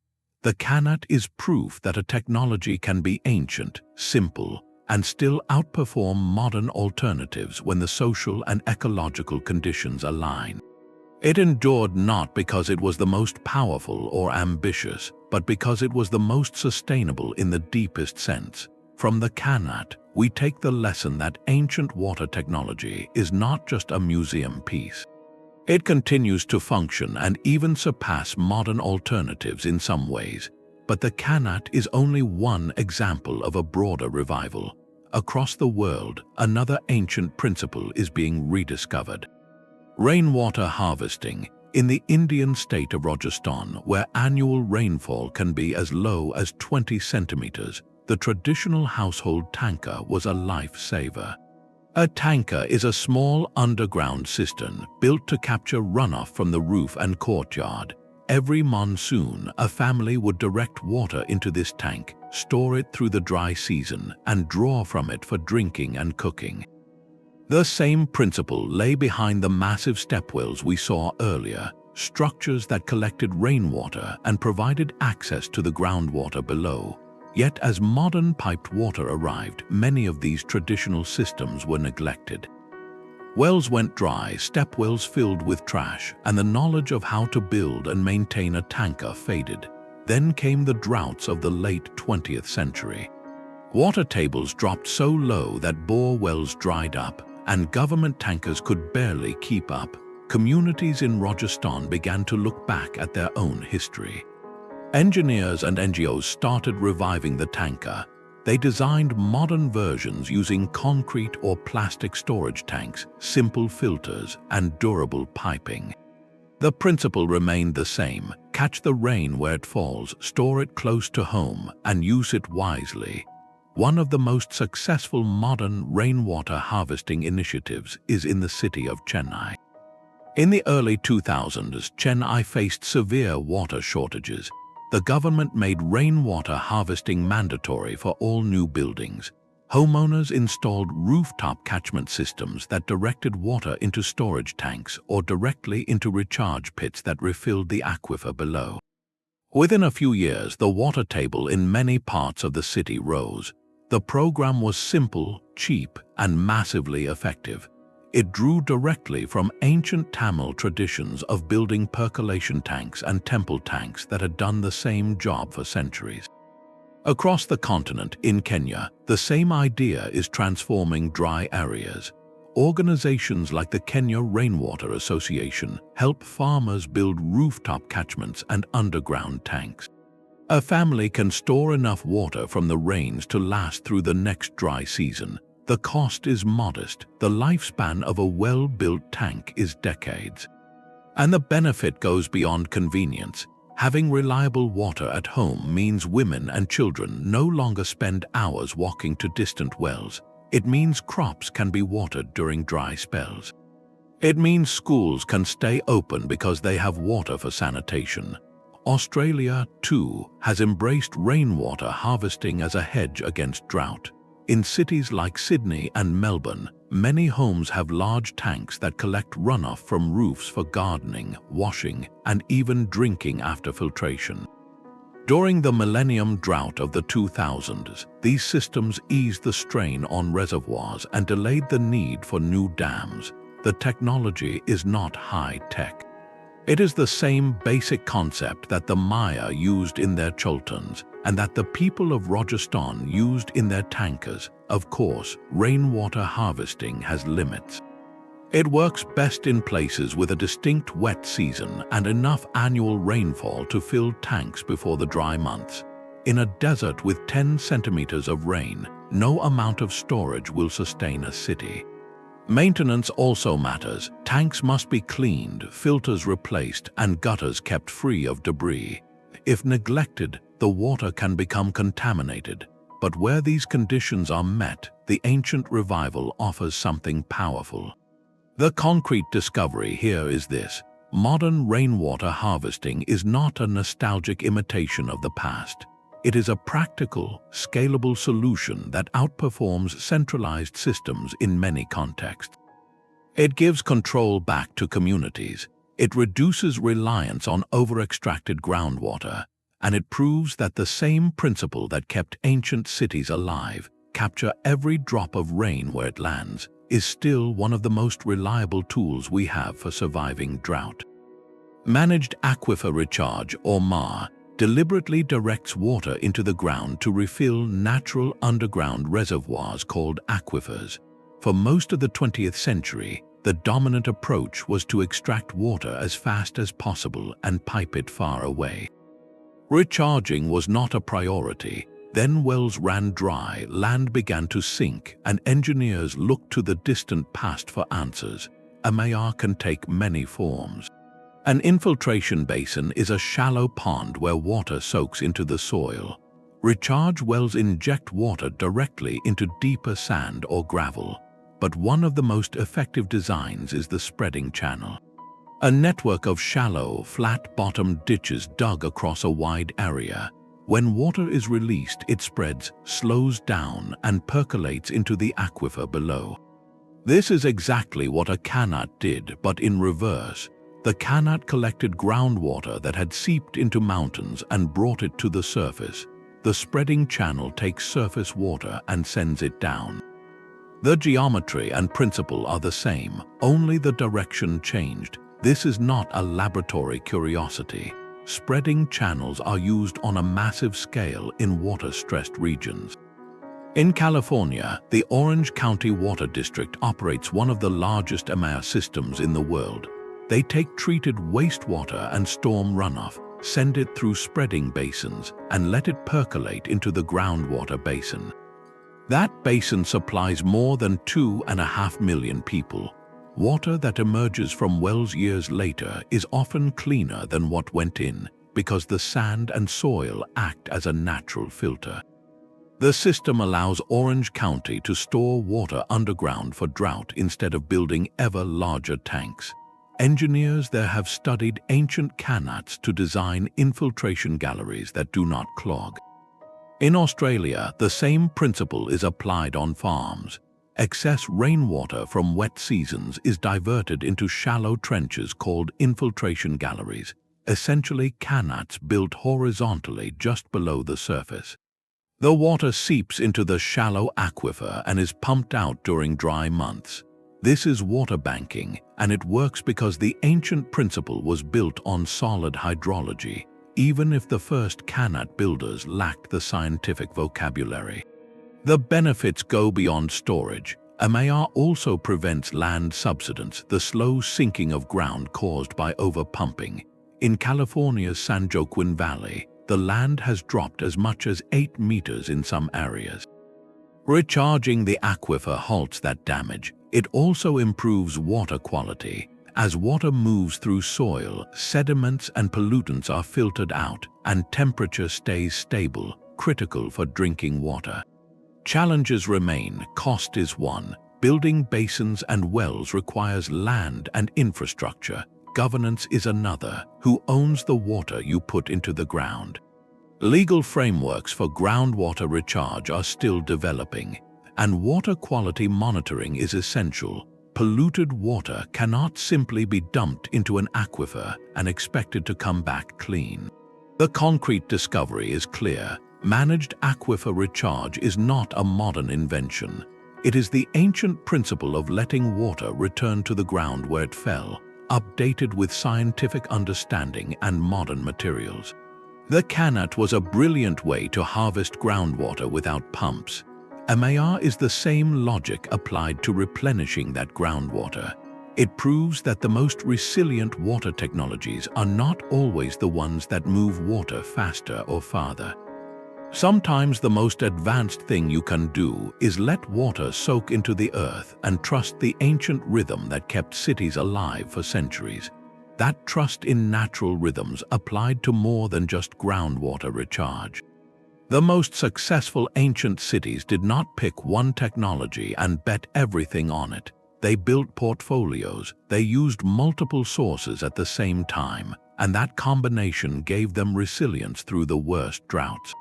The Qanat is proof that a technology can be ancient, simple, and still outperform modern alternatives when the social and ecological conditions align. It endured not because it was the most powerful or ambitious, but because it was the most sustainable in the deepest sense. From the Qanat, we take the lesson that ancient water technology is not just a museum piece. It continues to function and even surpass modern alternatives in some ways. But the Qanat is only one example of a broader revival. Across the world, another ancient principle is being rediscovered. Rainwater harvesting. In the Indian state of Rajasthan, where annual rainfall can be as low as 20 centimeters, the traditional household tanker was a lifesaver. A tanker is a small underground cistern built to capture runoff from the roof and courtyard. Every monsoon, a family would direct water into this tank, store it through the dry season, and draw from it for drinking and cooking. The same principle lay behind the massive stepwells we saw earlier, structures that collected rainwater and provided access to the groundwater below. Yet as modern piped water arrived, many of these traditional systems were neglected. Wells went dry, stepwells filled with trash, and the knowledge of how to build and maintain a tanker faded. Then came the droughts of the late 20th century. Water tables dropped so low that bore wells dried up, and government tankers could barely keep up. communities in Rajasthan began to look back at their own history. Engineers and NGOs started reviving the tanker. They designed modern versions using concrete or plastic storage tanks, simple filters, and durable piping. The principle remained the same: catch the rain where it falls, store it close to home, and use it wisely. One of the most successful modern rainwater harvesting initiatives is in the city of Chennai. In the early 2000s, Chennai faced severe water shortages. The government made rainwater harvesting mandatory for all new buildings. Homeowners installed rooftop catchment systems that directed water into storage tanks or directly into recharge pits that refilled the aquifer below. Within a few years, the water table in many parts of the city rose. The program was simple, cheap, and massively effective. It drew directly from ancient Tamil traditions of building percolation tanks and temple tanks that had done the same job for centuries. Across the continent, in Kenya, the same idea is transforming dry areas. Organizations like the Kenya Rainwater Association help farmers build rooftop catchments and underground tanks. A family can store enough water from the rains to last through the next dry season. The cost is modest. The lifespan of a well-built tank is decades. And the benefit goes beyond convenience. Having reliable water at home means women and children no longer spend hours walking to distant wells. It means crops can be watered during dry spells. It means schools can stay open because they have water for sanitation. Australia, too, has embraced rainwater harvesting as a hedge against drought. In cities like Sydney and Melbourne, many homes have large tanks that collect runoff from roofs for gardening, washing, and even drinking after filtration. During the millennium drought of the 2000s, these systems eased the strain on reservoirs and delayed the need for new dams. The technology is not high-tech. It is the same basic concept that the Maya used in their choltons and that the people of Rajasthan used in their tankers. Of course, rainwater harvesting has limits. It works best in places with a distinct wet season and enough annual rainfall to fill tanks before the dry months. In a desert with 10 centimeters of rain, no amount of storage will sustain a city. Maintenance also matters. Tanks must be cleaned, filters replaced, and gutters kept free of debris. If neglected, the water can become contaminated. But where these conditions are met, the ancient revival offers something powerful. The concrete discovery here is this: modern rainwater harvesting is not a nostalgic imitation of the past. It is a practical, scalable solution that outperforms centralized systems in many contexts. It gives control back to communities. It reduces reliance on over-extracted groundwater, and it proves that the same principle that kept ancient cities alive, capture every drop of rain where it lands, is still one of the most reliable tools we have for surviving drought. Managed aquifer recharge, or MAR, deliberately directs water into the ground to refill natural underground reservoirs called aquifers. For most of the 20th century, the dominant approach was to extract water as fast as possible and pipe it far away. Recharging was not a priority. Then wells ran dry, land began to sink, and engineers looked to the distant past for answers. A MAR can take many forms. An infiltration basin is a shallow pond where water soaks into the soil. Recharge wells inject water directly into deeper sand or gravel, but one of the most effective designs is the spreading channel. A network of shallow, flat-bottomed ditches dug across a wide area. When water is released, it spreads, slows down, and percolates into the aquifer below. This is exactly what a Qanat did, but in reverse. The Qanat collected groundwater that had seeped into mountains and brought it to the surface. The spreading channel takes surface water and sends it down. The geometry and principle are the same, only the direction changed. This is not a laboratory curiosity. Spreading channels are used on a massive scale in water-stressed regions. In California, the Orange County Water District operates one of the largest MAR systems in the world. They take treated wastewater and storm runoff, send it through spreading basins, and let it percolate into the groundwater basin. That basin supplies more than 2.5 million people. Water that emerges from wells years later is often cleaner than what went in because the sand and soil act as a natural filter. The system allows Orange County to store water underground for drought instead of building ever larger tanks. Engineers there have studied ancient qanats to design infiltration galleries that do not clog. In Australia, the same principle is applied on farms. Excess rainwater from wet seasons is diverted into shallow trenches called infiltration galleries, essentially qanats built horizontally just below the surface. The water seeps into the shallow aquifer and is pumped out during dry months. This is water banking, and it works because the ancient principle was built on solid hydrology, even if the first qanat builders lacked the scientific vocabulary. The benefits go beyond storage. AMAR also prevents land subsidence, the slow sinking of ground caused by overpumping. In California's San Joaquin Valley, the land has dropped as much as 8 meters in some areas. Recharging the aquifer halts that damage. It also improves water quality. As water moves through soil, sediments and pollutants are filtered out, and temperature stays stable, critical for drinking water. Challenges remain. Cost is one. Building basins and wells requires land and infrastructure. Governance is another. Who owns the water you put into the ground? Legal frameworks for groundwater recharge are still developing, and water quality monitoring is essential. Polluted water cannot simply be dumped into an aquifer and expected to come back clean. The concrete discovery is clear. Managed aquifer recharge is not a modern invention. It is the ancient principle of letting water return to the ground where it fell, updated with scientific understanding and modern materials. The qanat was a brilliant way to harvest groundwater without pumps. AMAR is the same logic applied to replenishing that groundwater. It proves that the most resilient water technologies are not always the ones that move water faster or farther. Sometimes the most advanced thing you can do is let water soak into the earth and trust the ancient rhythm that kept cities alive for centuries. That trust in natural rhythms applied to more than just groundwater recharge. The most successful ancient cities did not pick one technology and bet everything on it. They built portfolios, they used multiple sources at the same time, and that combination gave them resilience through the worst droughts.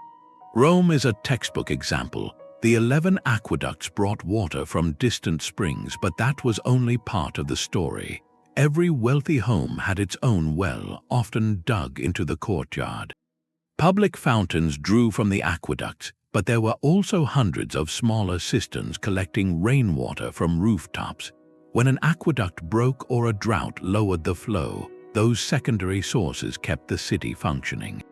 Rome is a textbook example. The 11 aqueducts brought water from distant springs, but that was only part of the story. Every wealthy home had its own well, often dug into the courtyard. Public fountains drew from the aqueducts, but there were also hundreds of smaller cisterns collecting rainwater from rooftops. When an aqueduct broke or a drought lowered the flow, those secondary sources kept the city functioning.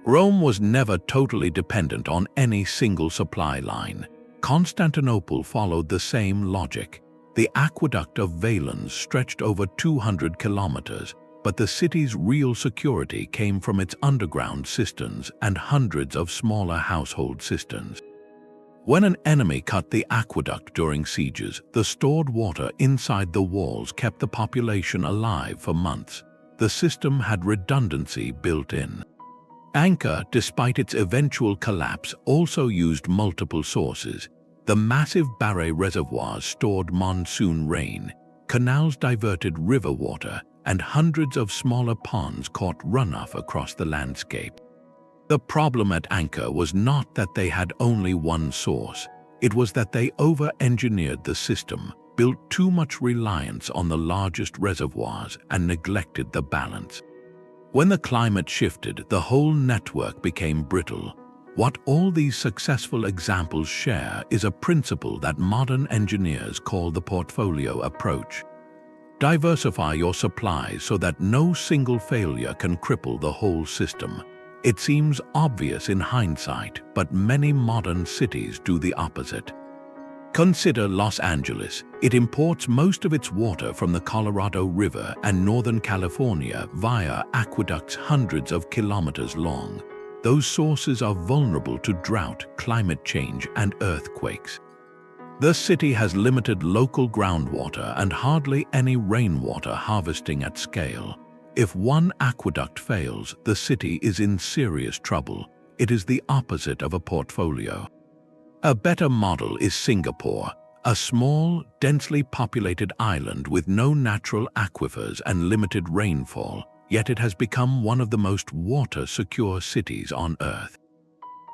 Rome was never totally dependent on any single supply line. Constantinople followed the same logic. The aqueduct of Valens stretched over 200 kilometers, but the city's real security came from its underground cisterns and hundreds of smaller household cisterns. When an enemy cut the aqueduct during sieges, the stored water inside the walls kept the population alive for months. The system had redundancy built in. Angkor, despite its eventual collapse, also used multiple sources. The massive Barre reservoirs stored monsoon rain, canals diverted river water, and hundreds of smaller ponds caught runoff across the landscape. The problem at Angkor was not that they had only one source. It was that they over-engineered the system, built too much reliance on the largest reservoirs, and neglected the balance. When the climate shifted, the whole network became brittle. What all these successful examples share is a principle that modern engineers call the portfolio approach. Diversify your supplies so that no single failure can cripple the whole system. It seems obvious in hindsight, but many modern cities do the opposite. Consider Los Angeles. It imports most of its water from the Colorado River and Northern California via aqueducts hundreds of kilometers long. Those sources are vulnerable to drought, climate change, and earthquakes. The city has limited local groundwater and hardly any rainwater harvesting at scale. If one aqueduct fails, the city is in serious trouble. It is the opposite of a portfolio. A better model is Singapore, a small, densely populated island with no natural aquifers and limited rainfall, yet it has become one of the most water-secure cities on Earth.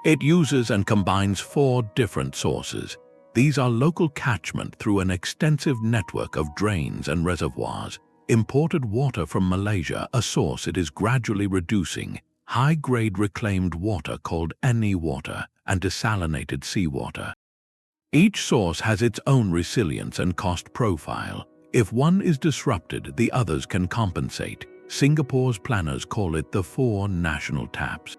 It uses and combines 4 different sources. These are local catchment through an extensive network of drains and reservoirs, imported water from Malaysia, a source it is gradually reducing, high-grade reclaimed water called NE water, and desalinated seawater. Each source has its own resilience and cost profile. If one is disrupted, the others can compensate. Singapore's planners call it the 4 national taps.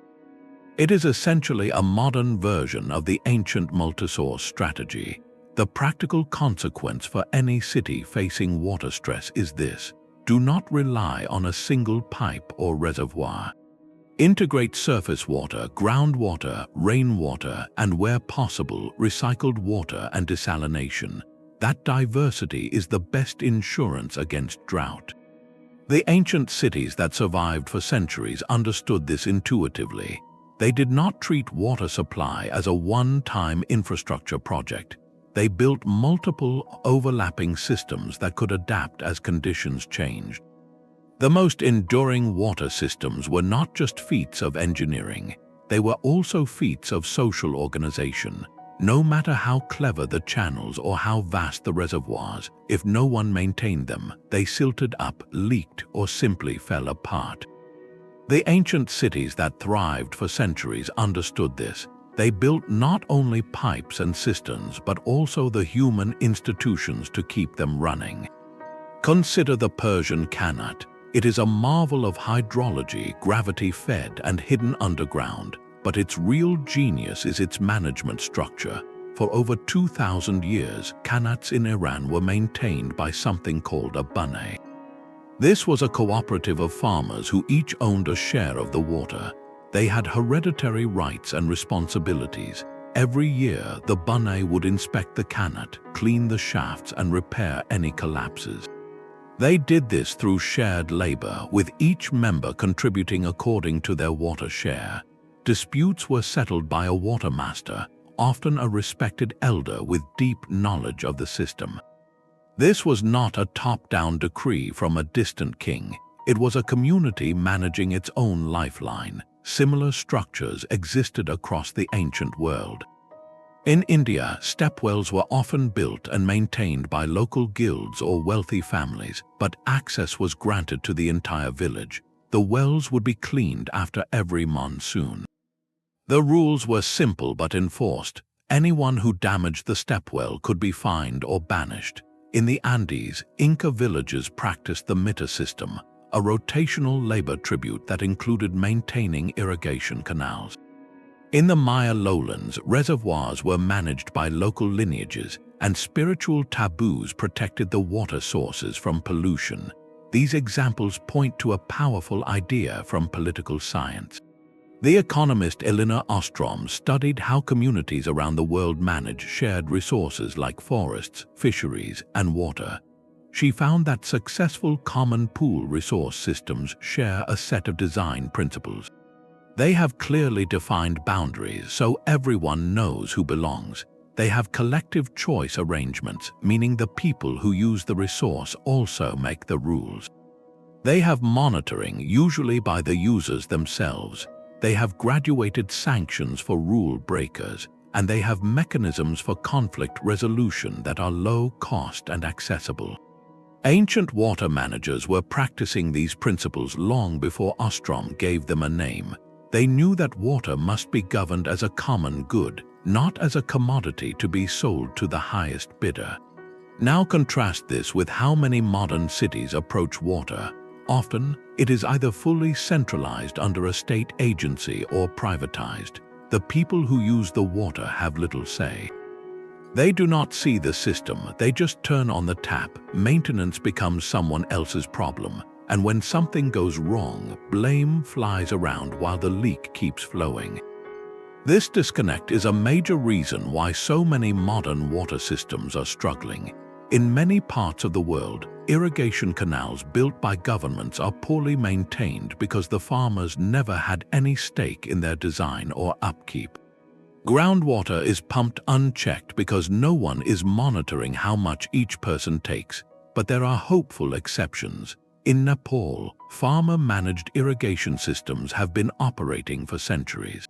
It is essentially a modern version of the ancient multi-source strategy. The practical consequence for any city facing water stress is this: do not rely on a single pipe or reservoir. Integrate surface water, groundwater, rainwater, and where possible, recycled water and desalination. That diversity is the best insurance against drought. The ancient cities that survived for centuries understood this intuitively. They did not treat water supply as a one-time infrastructure project. They built multiple overlapping systems that could adapt as conditions changed. The most enduring water systems were not just feats of engineering, they were also feats of social organization. No matter how clever the channels or how vast the reservoirs, if no one maintained them, they silted up, leaked, or simply fell apart. The ancient cities that thrived for centuries understood this. They built not only pipes and cisterns, but also the human institutions to keep them running. Consider the Persian Qanat. It is a marvel of hydrology, gravity-fed and hidden underground, but its real genius is its management structure. For over 2,000 years, Qanats in Iran were maintained by something called a bunay. This was a cooperative of farmers who each owned a share of the water. They had hereditary rights and responsibilities. Every year, the bunay would inspect the Qanat, clean the shafts, and repair any collapses. They did this through shared labor, with each member contributing according to their water share. Disputes were settled by a water master, often a respected elder with deep knowledge of the system. This was not a top-down decree from a distant king. It was a community managing its own lifeline. Similar structures existed across the ancient world. In India, stepwells were often built and maintained by local guilds or wealthy families, but access was granted to the entire village. The wells would be cleaned after every monsoon. The rules were simple but enforced. Anyone who damaged the stepwell could be fined or banished. In the Andes, Inca villages practiced the mita system, a rotational labor tribute that included maintaining irrigation canals. In the Maya lowlands, reservoirs were managed by local lineages, and spiritual taboos protected the water sources from pollution. These examples point to a powerful idea from political science. The economist Elinor Ostrom studied how communities around the world manage shared resources like forests, fisheries, and water. She found that successful common pool resource systems share a set of design principles. They have clearly defined boundaries so everyone knows who belongs. They have collective choice arrangements, meaning the people who use the resource also make the rules. They have monitoring, usually by the users themselves. They have graduated sanctions for rule breakers, and they have mechanisms for conflict resolution that are low cost and accessible. Ancient water managers were practicing these principles long before Ostrom gave them a name. They knew that water must be governed as a common good, not as a commodity to be sold to the highest bidder. Now contrast this with how many modern cities approach water. Often, it is either fully centralized under a state agency or privatized. The people who use the water have little say. They do not see the system, they just turn on the tap. Maintenance becomes someone else's problem, and when something goes wrong, blame flies around while the leak keeps flowing. This disconnect is a major reason why so many modern water systems are struggling. In many parts of the world, irrigation canals built by governments are poorly maintained because the farmers never had any stake in their design or upkeep. Groundwater is pumped unchecked because no one is monitoring how much each person takes, but there are hopeful exceptions. In Nepal, farmer-managed irrigation systems have been operating for centuries.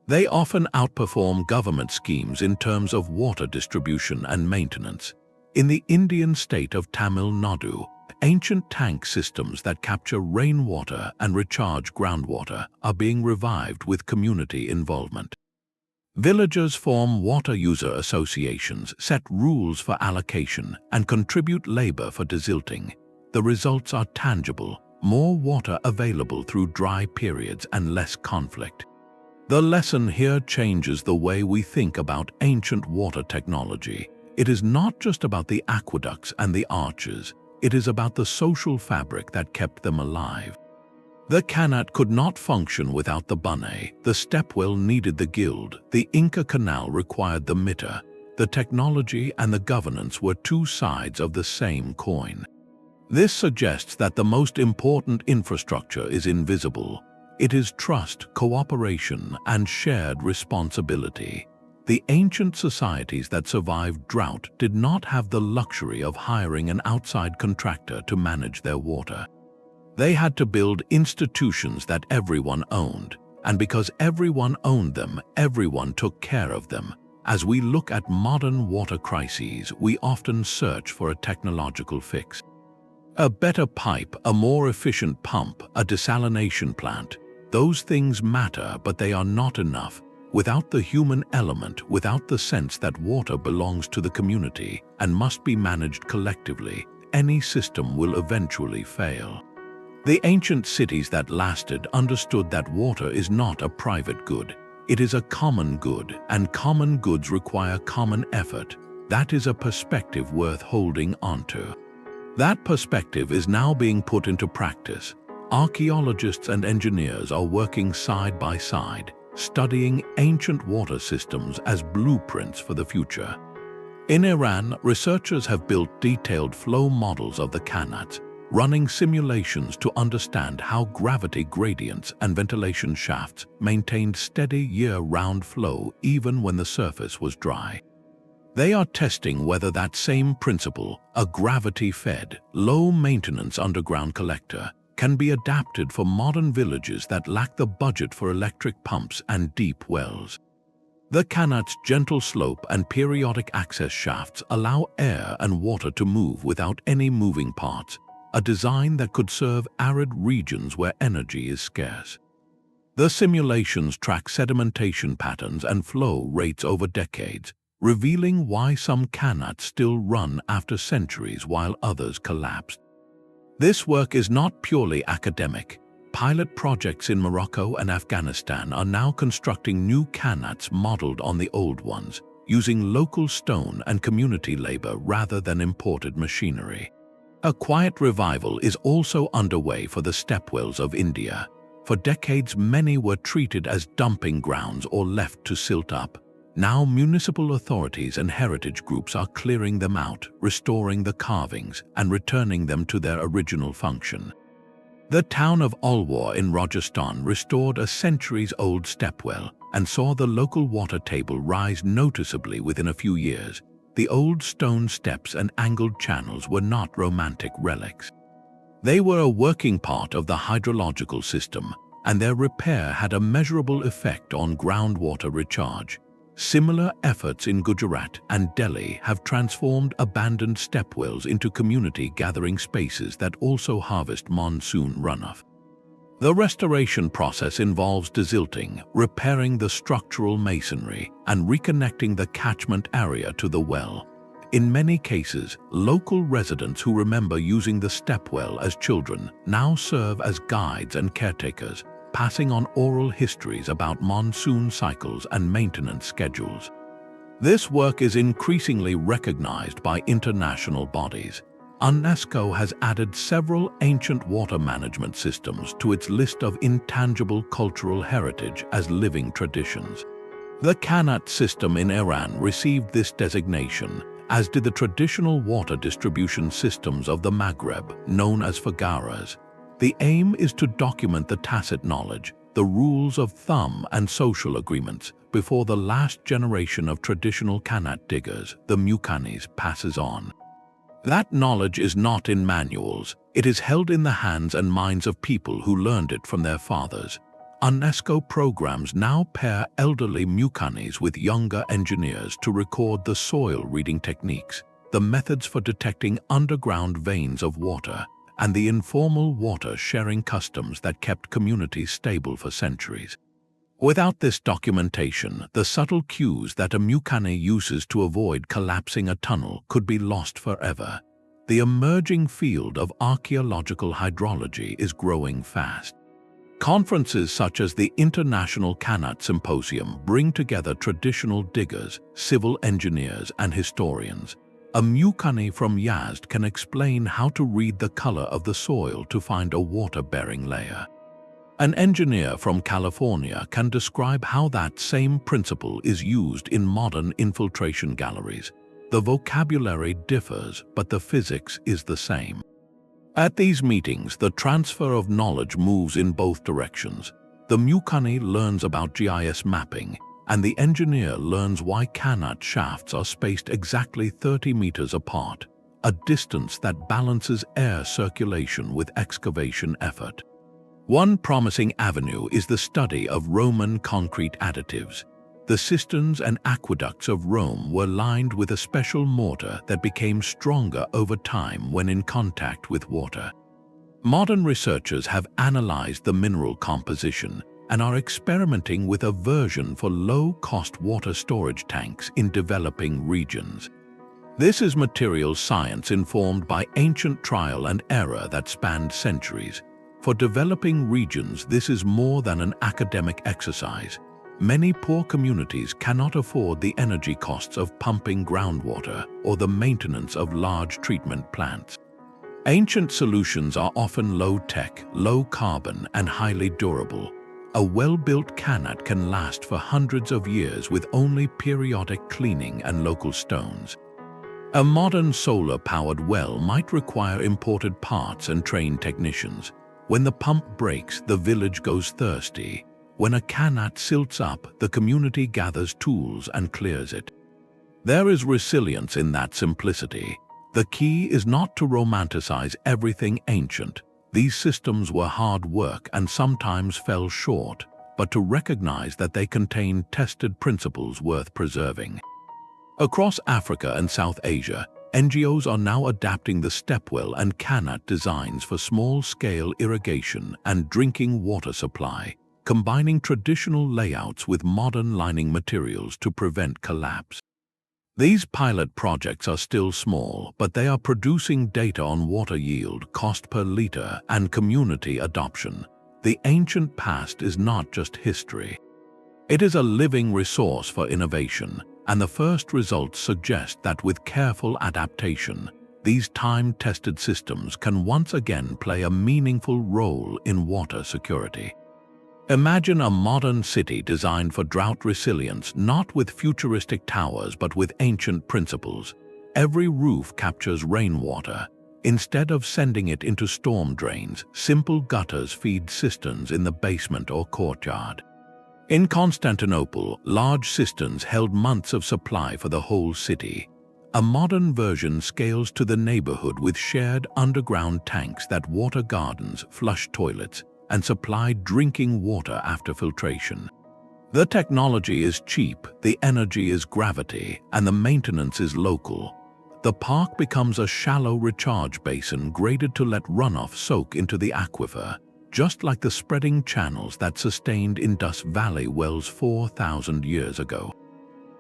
They often outperform government schemes in terms of water distribution and maintenance. In the Indian state of Tamil Nadu, ancient tank systems that capture rainwater and recharge groundwater are being revived with community involvement. Villagers form water user associations, set rules for allocation, and contribute labor for desilting. The results are tangible: more water available through dry periods and less conflict. The lesson here changes the way we think about ancient water technology. It is not just about the aqueducts and the arches, it is about the social fabric that kept them alive. The Qanat could not function without the bunne, the stepwell needed the guild, the Inca canal required the mitre. The technology and the governance were two sides of the same coin. This suggests that the most important infrastructure is invisible. It is trust, cooperation, and shared responsibility. The ancient societies that survived drought did not have the luxury of hiring an outside contractor to manage their water. They had to build institutions that everyone owned, and because everyone owned them, everyone took care of them. As we look at modern water crises, we often search for a technological fix. A better pipe, a more efficient pump, a desalination plant. Those things matter, but they are not enough. Without the human element, without the sense that water belongs to the community and must be managed collectively, any system will eventually fail. The ancient cities that lasted understood that water is not a private good. It is a common good, and common goods require common effort. That is a perspective worth holding onto. That perspective is now being put into practice. Archaeologists and engineers are working side by side, studying ancient water systems as blueprints for the future. In Iran, researchers have built detailed flow models of the qanats, running simulations to understand how gravity gradients and ventilation shafts maintained steady year-round flow even when the surface was dry. They are testing whether that same principle, a gravity-fed, low-maintenance underground collector, can be adapted for modern villages that lack the budget for electric pumps and deep wells. The qanat's gentle slope and periodic access shafts allow air and water to move without any moving parts, a design that could serve arid regions where energy is scarce. The simulations track sedimentation patterns and flow rates over decades, revealing why some qanats still run after centuries while others collapsed. This work is not purely academic. Pilot projects in Morocco and Afghanistan are now constructing new qanats modeled on the old ones, using local stone and community labor rather than imported machinery. A quiet revival is also underway for the stepwells of India. For decades, many were treated as dumping grounds or left to silt up. Now municipal authorities and heritage groups are clearing them out, restoring the carvings, and returning them to their original function. The town of Alwar in Rajasthan restored a centuries-old stepwell and saw the local water table rise noticeably within a few years. The old stone steps and angled channels were not romantic relics. They were a working part of the hydrological system, and their repair had a measurable effect on groundwater recharge. Similar efforts in Gujarat and Delhi have transformed abandoned stepwells into community gathering spaces that also harvest monsoon runoff. The restoration process involves desilting, repairing the structural masonry, and reconnecting the catchment area to the well. In many cases, local residents who remember using the stepwell as children now serve as guides and caretakers, passing on oral histories about monsoon cycles and maintenance schedules. This work is increasingly recognized by international bodies. UNESCO has added several ancient water management systems to its list of intangible cultural heritage as living traditions. The Qanat system in Iran received this designation, as did the traditional water distribution systems of the Maghreb, known as fagaras. The aim is to document the tacit knowledge, the rules of thumb and social agreements before the last generation of traditional Qanat diggers, the muqannis, passes on. That knowledge is not in manuals, it is held in the hands and minds of people who learned it from their fathers. UNESCO programs now pair elderly muqannis with younger engineers to record the soil reading techniques, the methods for detecting underground veins of water, and the informal water sharing customs that kept communities stable for centuries. Without this documentation, the subtle cues that a muqanni uses to avoid collapsing a tunnel could be lost forever. The emerging field of archaeological hydrology is growing fast. Conferences such as the International Qanat Symposium bring together traditional diggers, civil engineers, and historians. A muqanni from Yazd can explain how to read the color of the soil to find a water-bearing layer. An engineer from California can describe how that same principle is used in modern infiltration galleries. The vocabulary differs, but the physics is the same. At these meetings, the transfer of knowledge moves in both directions. The muqanni learns about GIS mapping, and the engineer learns why Qanat shafts are spaced exactly 30 meters apart, a distance that balances air circulation with excavation effort. One promising avenue is the study of Roman concrete additives. The cisterns and aqueducts of Rome were lined with a special mortar that became stronger over time when in contact with water. Modern researchers have analyzed the mineral composition and are experimenting with a version for low-cost water storage tanks in developing regions. This is materials science informed by ancient trial and error that spanned centuries. For developing regions, this is more than an academic exercise. Many poor communities cannot afford the energy costs of pumping groundwater or the maintenance of large treatment plants. Ancient solutions are often low-tech, low-carbon, and highly durable. A well-built Qanat can last for hundreds of years with only periodic cleaning and local stones. A modern solar-powered well might require imported parts and trained technicians. When the pump breaks, the village goes thirsty. When a Qanat silts up, the community gathers tools and clears it. There is resilience in that simplicity. The key is not to romanticize everything ancient. These systems were hard work and sometimes fell short, but to recognize that they contain tested principles worth preserving. Across Africa and South Asia, NGOs are now adapting the Stepwell and Qanat designs for small-scale irrigation and drinking water supply, combining traditional layouts with modern lining materials to prevent collapse. These pilot projects are still small, but they are producing data on water yield, cost per liter, and community adoption. The ancient past is not just history. It is a living resource for innovation, and the first results suggest that with careful adaptation, these time-tested systems can once again play a meaningful role in water security. Imagine a modern city designed for drought resilience, not with futuristic towers but with ancient principles. Every roof captures rainwater. Instead of sending it into storm drains, simple gutters feed cisterns in the basement or courtyard. In Constantinople, large cisterns held months of supply for the whole city. A modern version scales to the neighborhood with shared underground tanks that water gardens, flush toilets, and supply drinking water after filtration. The technology is cheap, the energy is gravity, and the maintenance is local. The park becomes a shallow recharge basin graded to let runoff soak into the aquifer, just like the spreading channels that sustained Indus Valley wells 4,000 years ago.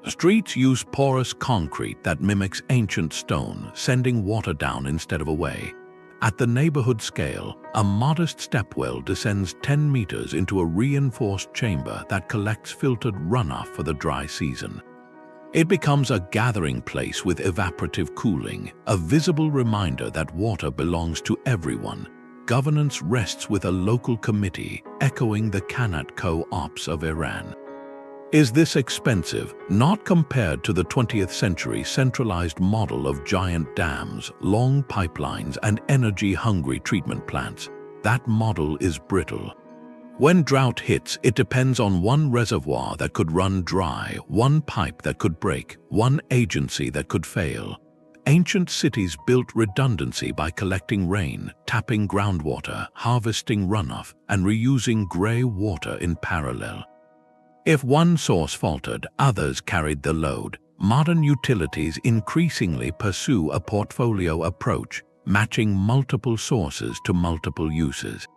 Streets use porous concrete that mimics ancient stone, sending water down instead of away. At the neighborhood scale, a modest stepwell descends 10 meters into a reinforced chamber that collects filtered runoff for the dry season. It becomes a gathering place with evaporative cooling, a visible reminder that water belongs to everyone. Governance rests with a local committee, echoing the Qanat co-ops of Iran. Is this expensive? Not compared to the 20th century centralized model of giant dams, long pipelines, and energy-hungry treatment plants. That model is brittle. When drought hits, it depends on one reservoir that could run dry, one pipe that could break, one agency that could fail. Ancient cities built redundancy by collecting rain, tapping groundwater, harvesting runoff, and reusing gray water in parallel. If one source faltered, others carried the load. Modern utilities increasingly pursue a portfolio approach, matching multiple sources to multiple uses.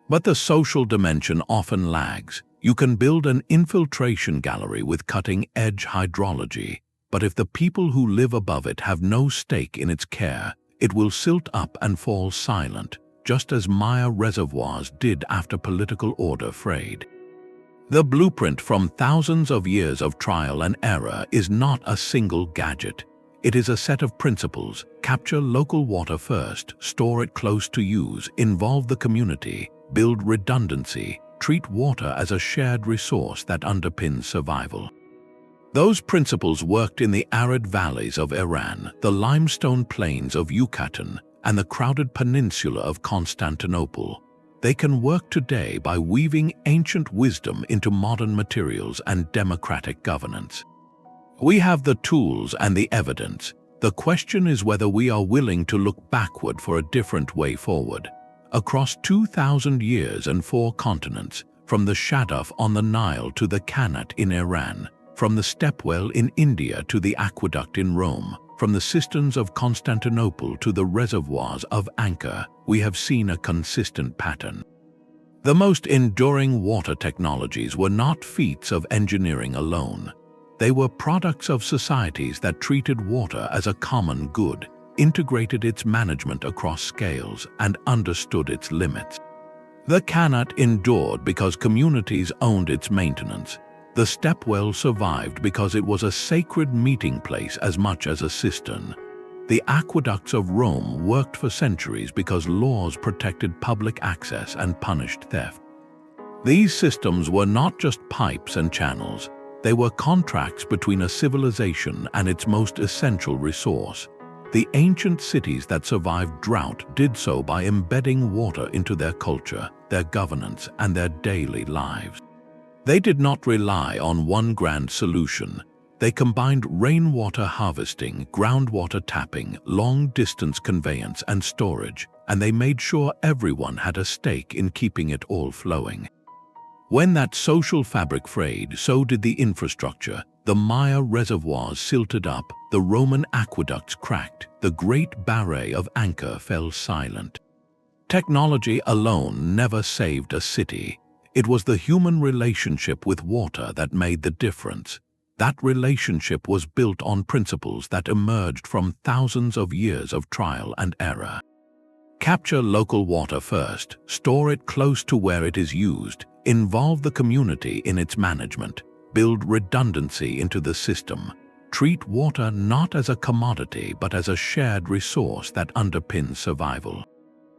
But the social dimension often lags. You can build an infiltration gallery with cutting-edge hydrology, but if the people who live above it have no stake in its care, it will silt up and fall silent, just as Maya reservoirs did after political order frayed. The blueprint from thousands of years of trial and error is not a single gadget. It is a set of principles: capture local water first, store it close to use, involve the community, build redundancy, treat water as a shared resource that underpins survival. Those principles worked in the arid valleys of Iran, the limestone plains of Yucatan, and the crowded peninsula of Constantinople. They can work today by weaving ancient wisdom into modern materials and democratic governance. We have the tools and the evidence. The question is whether we are willing to look backward for a different way forward. Across 2,000 years and 4 continents, from the Shaduf on the Nile to the Qanat in Iran, from the Stepwell in India to the Aqueduct in Rome, from the cisterns of Constantinople to the reservoirs of Angkor, we have seen a consistent pattern. The most enduring water technologies were not feats of engineering alone. They were products of societies that treated water as a common good, integrated its management across scales, and understood its limits. The Qanat endured because communities owned its maintenance. The Stepwell survived because it was a sacred meeting place as much as a cistern. The aqueducts of Rome worked for centuries because laws protected public access and punished theft. These systems were not just pipes and channels. They were contracts between a civilization and its most essential resource. The ancient cities that survived drought did so by embedding water into their culture, their governance, and their daily lives. They did not rely on one grand solution. They combined rainwater harvesting, groundwater tapping, long-distance conveyance, and storage, and they made sure everyone had a stake in keeping it all flowing. When that social fabric frayed, so did the infrastructure. The Maya reservoirs silted up, the Roman aqueducts cracked, the Great Barrier of Angkor fell silent. Technology alone never saved a city. It was the human relationship with water that made the difference. That relationship was built on principles that emerged from thousands of years of trial and error. Capture local water first, store it close to where it is used, involve the community in its management, build redundancy into the system, treat water not as a commodity but as a shared resource that underpins survival.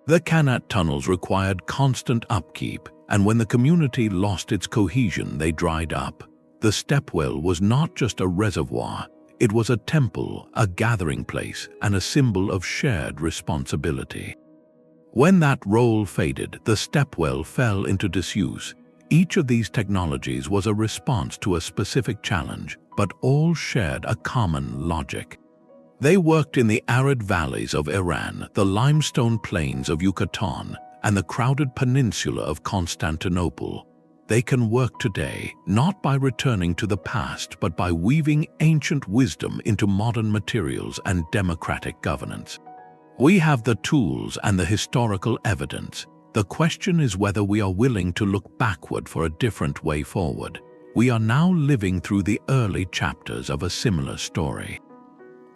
The Qanat tunnels required constant upkeep, and when the community lost its cohesion, they dried up. The Stepwell was not just a reservoir, it was a temple, a gathering place, and a symbol of shared responsibility. When that role faded, the Stepwell fell into disuse. Each of these technologies was a response to a specific challenge, but all shared a common logic. They worked in the arid valleys of Iran, the limestone plains of Yucatan, and the crowded peninsula of Constantinople. They can work today, not by returning to the past, but by weaving ancient wisdom into modern materials and democratic governance. We have the tools and the historical evidence. The question is whether we are willing to look backward for a different way forward. We are now living through the early chapters of a similar story.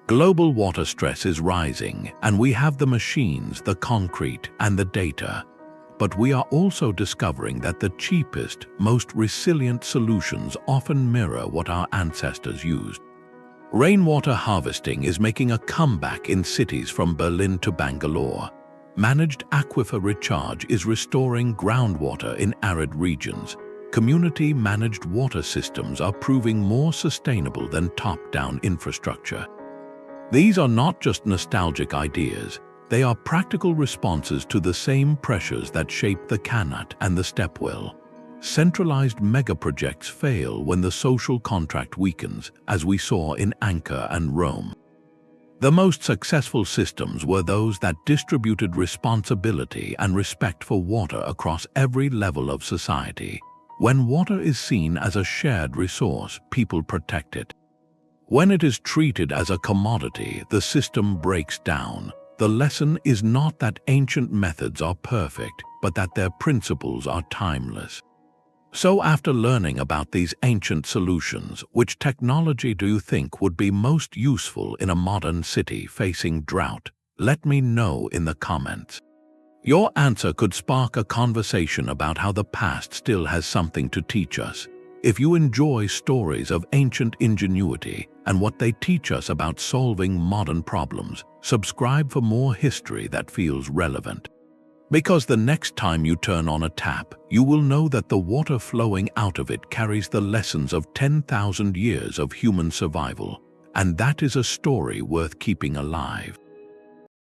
Global water stress is rising, and we have the machines, the concrete, and the data. But we are also discovering that the cheapest, most resilient solutions often mirror what our ancestors used. Rainwater harvesting is making a comeback in cities from Berlin to Bangalore. Managed aquifer recharge is restoring groundwater in arid regions. Community-managed water systems are proving more sustainable than top-down infrastructure. These are not just nostalgic ideas, they are practical responses to the same pressures that shape the Qanat and the Stepwell. Centralized megaprojects fail when the social contract weakens, as we saw in Angkor and Rome. The most successful systems were those that distributed responsibility and respect for water across every level of society. When water is seen as a shared resource, people protect it. When it is treated as a commodity, the system breaks down. The lesson is not that ancient methods are perfect, but that their principles are timeless. So after learning about these ancient solutions, which technology do you think would be most useful in a modern city facing drought? Let me know in the comments. Your answer could spark a conversation about how the past still has something to teach us. If you enjoy stories of ancient ingenuity and what they teach us about solving modern problems, subscribe for more history that feels relevant. Because the next time you turn on a tap, you will know that the water flowing out of it carries the lessons of 10,000 years of human survival, and that is a story worth keeping alive.